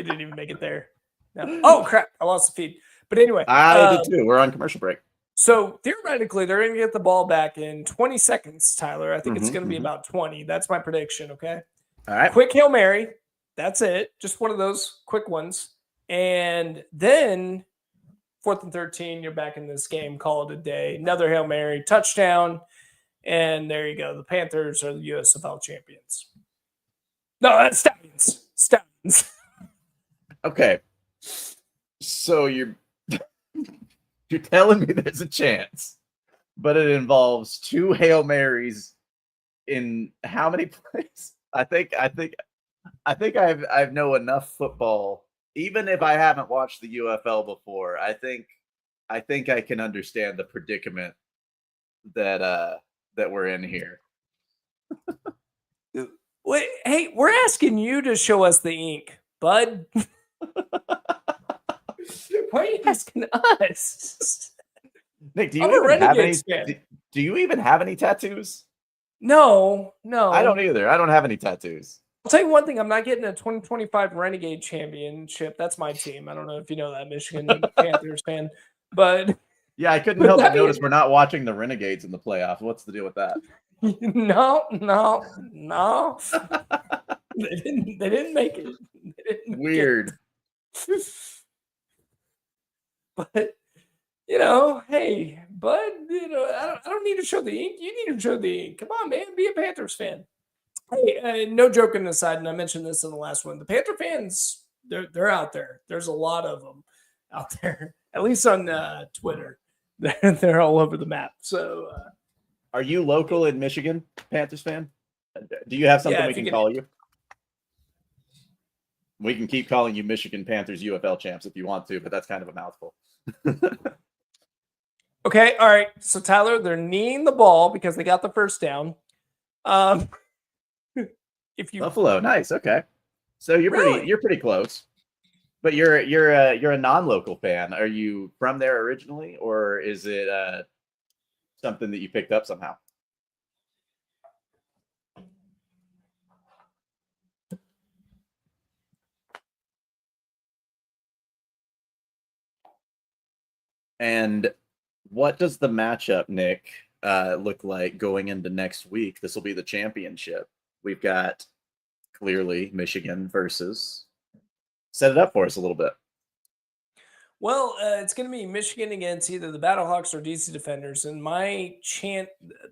didn't even make it there. No. Oh crap! I lost the feed. But anyway, I did too. We're on commercial break. So theoretically, they're going to get the ball back in 20 seconds, Tyler. I think it's going to be about 20. That's my prediction. Okay. All right. Quick Hail Mary. That's it. Just one of those quick ones. And then 4th and 13, you're back in this game. Call it a day. Another Hail Mary, touchdown. And there you go. The Panthers are the USFL champions. No, that's Stallions. Stallions. Okay. So you're telling me there's a chance, but it involves 2 Hail Marys in how many plays? I think I've know enough football, even if I haven't watched the UFL before. I think I can understand the predicament that we're in here. Wait, hey, we're asking you to show us the ink, bud. Why are you asking us? Nick, do you even have any tattoos? No. I don't either. I don't have any tattoos. I'll tell you one thing. I'm not getting a 2025 Renegade Championship. That's my team. I don't know if you know that, Michigan Panthers fan. But yeah, I couldn't help but notice we're not watching the Renegades in the playoffs. What's the deal with that? No. They didn't make it. Weird. But hey, bud, I don't need to show the ink. You need to show the ink. Come on, man, be a Panthers fan. Hey, no joking aside, and I mentioned this in the last one. The Panther fans, they're out there. There's a lot of them out there, at least on Twitter. They're all over the map. So, are you local in Michigan, Panthers fan? Do you have something we can call you? We can keep calling you Michigan Panthers UFL champs if you want to, but that's kind of a mouthful. Okay, all right. So Tyler, they're kneeing the ball because they got the first down. If you Buffalo, nice. Okay, so you're pretty close, but you're a non-local fan. Are you from there originally, or is it something that you picked up somehow? And what does the matchup, Nick, look like going into next week? This will be the championship. We've got clearly Michigan versus. Set it up for us a little bit. Well, it's going to be Michigan against either the Battlehawks or DC Defenders, and my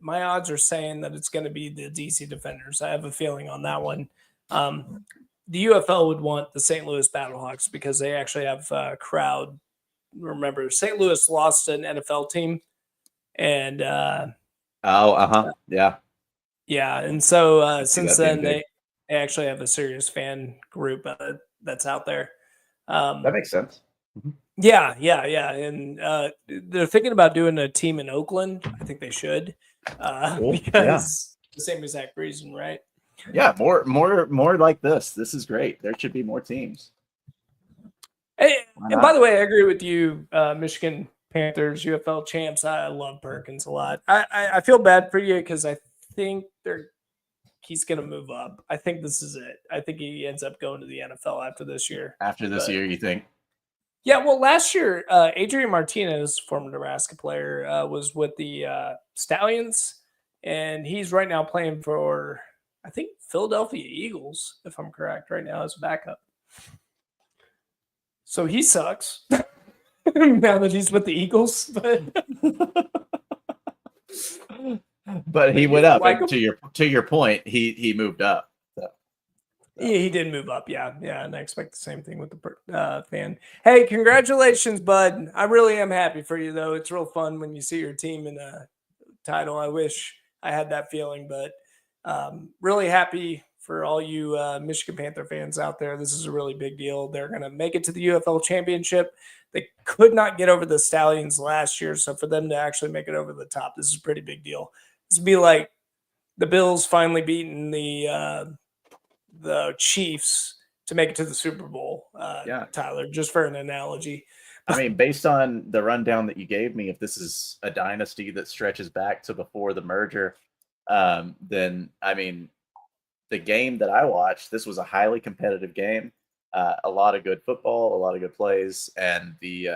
odds are saying that it's going to be the DC Defenders. I have a feeling on that one. The UFL would want the St. Louis Battlehawks because they actually have a crowd. Remember, St. Louis lost an NFL team, and yeah, and so since then they actually have a serious fan group that's out there. That makes sense. Mm-hmm. Yeah, and they're thinking about doing a team in Oakland. I think they should, because the same exact reason, right? Yeah, more like this. This is great. There should be more teams. Hey, and by the way, I agree with you, Michigan Panthers, UFL champs. I love Perkins a lot. I feel bad for you because I think he's going to move up. I think this is it. I think he ends up going to the NFL after this year. After this year, you think? Yeah, well, last year, Adrian Martinez, former Nebraska player, was with the Stallions, and he's right now playing for, I think, Philadelphia Eagles, if I'm correct, right now as a backup. So he sucks now that he's with the Eagles. But he went up. Like to your point, he moved up. So. Yeah, he did move up. Yeah, and I expect the same thing with the fan. Hey, congratulations, bud! I really am happy for you, though. It's real fun when you see your team in a title. I wish I had that feeling, but really happy for all you Michigan Panther fans out there. This is a really big deal. They're going to make it to the UFL championship. They could not get over the Stallions last year, so for them to actually make it over the top, this is a pretty big deal. This would be like the Bills finally beating the Chiefs to make it to the Super Bowl. Tyler, just for an analogy. I mean, based on the rundown that you gave me, if this is a dynasty that stretches back to before the merger, then I mean, the game that I watched, this was a highly competitive game, a lot of good football, a lot of good plays, and the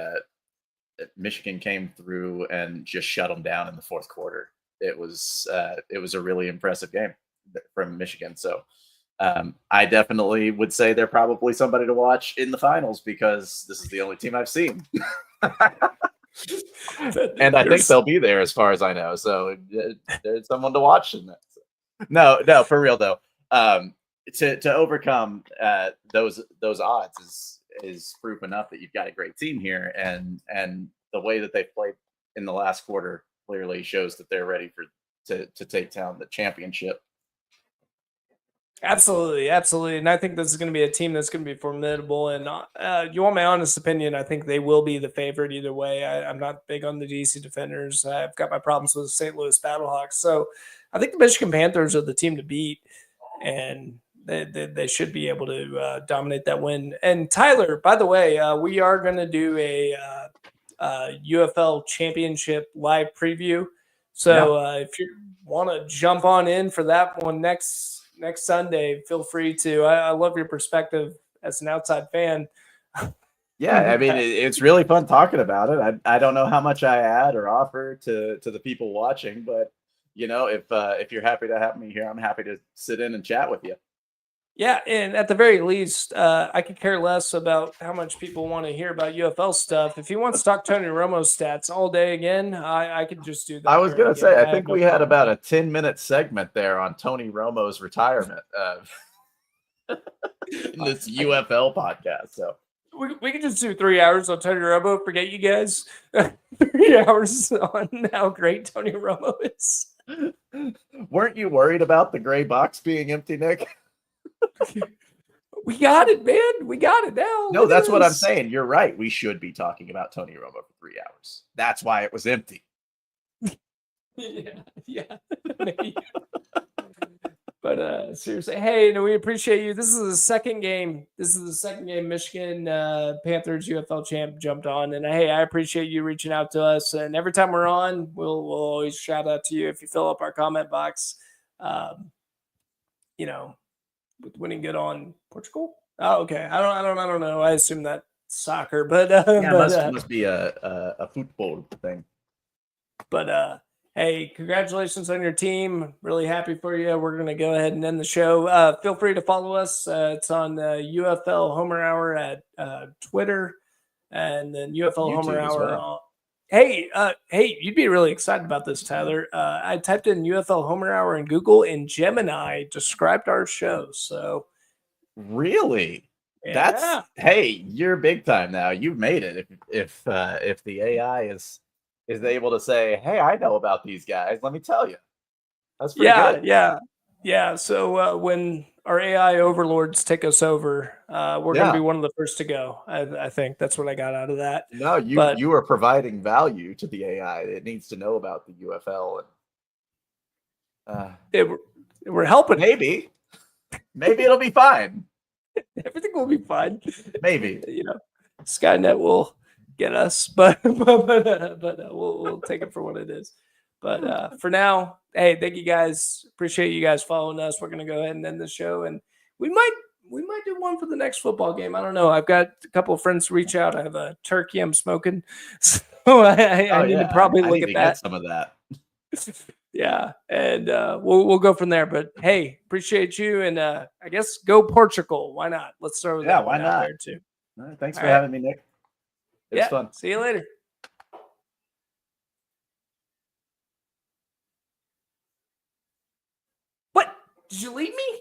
Michigan came through and just shut them down in the fourth quarter. It was a really impressive game from Michigan. So I definitely would say they're probably somebody to watch in the finals because this is the only team I've seen. And I think they'll be there as far as I know. So there's someone to watch in that. No, for real though. To overcome those odds is proof enough that you've got a great team here, and the way that they've played in the last quarter clearly shows that they're ready to take down the championship. Absolutely, and I think this is going to be a team that's going to be formidable. And you want my honest opinion? I think they will be the favorite either way. I'm not big on the DC Defenders. I've got my problems with the St. Louis Battlehawks. So I think the Michigan Panthers are the team to beat, and they should be able to dominate that win. And Tyler, by the way, we are going to do a UFL Championship live preview. So if you want to jump on in for that one next Sunday, feel free to. I love your perspective as an outside fan. Yeah, I mean, it's really fun talking about it. I don't know how much I add or offer to the people watching, but if you're happy to have me here, I'm happy to sit in and chat with you. Yeah, and at the very least, I could care less about how much people want to hear about UFL stuff. If he wants to talk Tony Romo's stats all day again, I could just do I that was during gonna the game. say, I I have think no we had problem with about a that. 10-minute segment there on Tony Romo's retirement in Uh, this UFL podcast. So we could just do 3 hours on Tony Romo. Forget you guys. 3 hours on how great Tony Romo is. weren't you worried about the gray box being empty, Nick? We got it, man. We got it now. No, Look at that's what I'm this. saying. You're right. We should be talking about Tony Romo for 3 hours. That's why it was empty. Yeah, maybe. But seriously, hey, no, we appreciate you. This is the second game. This is the second game Michigan Panthers UFL champ jumped on, and hey, I appreciate you reaching out to us. And every time we're on, we'll always shout out to you if you fill up our comment box. Um, you know, with winning good on Portugal. Oh, okay. I don't know. I assume that soccer, but Yeah, must be a football thing. But hey, congratulations on your team. Really happy for you. We're going to go ahead and end the show. Feel free to follow us. It's on UFL Homer Hour at Twitter, and then UFL Homer YouTube as Hour. well. Hey, you'd be really excited about this, Tyler. I typed in UFL Homer Hour in Google, and Gemini described our show. So Really? yeah. Hey, you're big time now. You've made it. If the AI is able to say, "Hey, I know about these guys," let me tell you, that's pretty good. Yeah. So when our AI overlords take us over, we're going to be Yeah. one of the first to go. I think that's what I got out of that. No, But you are providing value to the AI. It needs to know about the UFL, and we're helping. maybe it'll be fine. Everything will be fine. Maybe. Skynet will get us, but we'll take it for what it is. But for now, hey, thank you guys. Appreciate you guys following us. We're gonna go ahead and end the show, and we might do one for the next football game. I don't know. I've got a couple of friends to reach out. I have a turkey I'm smoking, so I need to probably I look need at to that. get some of that. Yeah, and we'll go from there. But hey, appreciate you, and I guess go Portugal. Why not? Let's throw that Why one out not? there too. Thanks All for right. having me, Nick. It was fun. See you later. What? Did you leave me?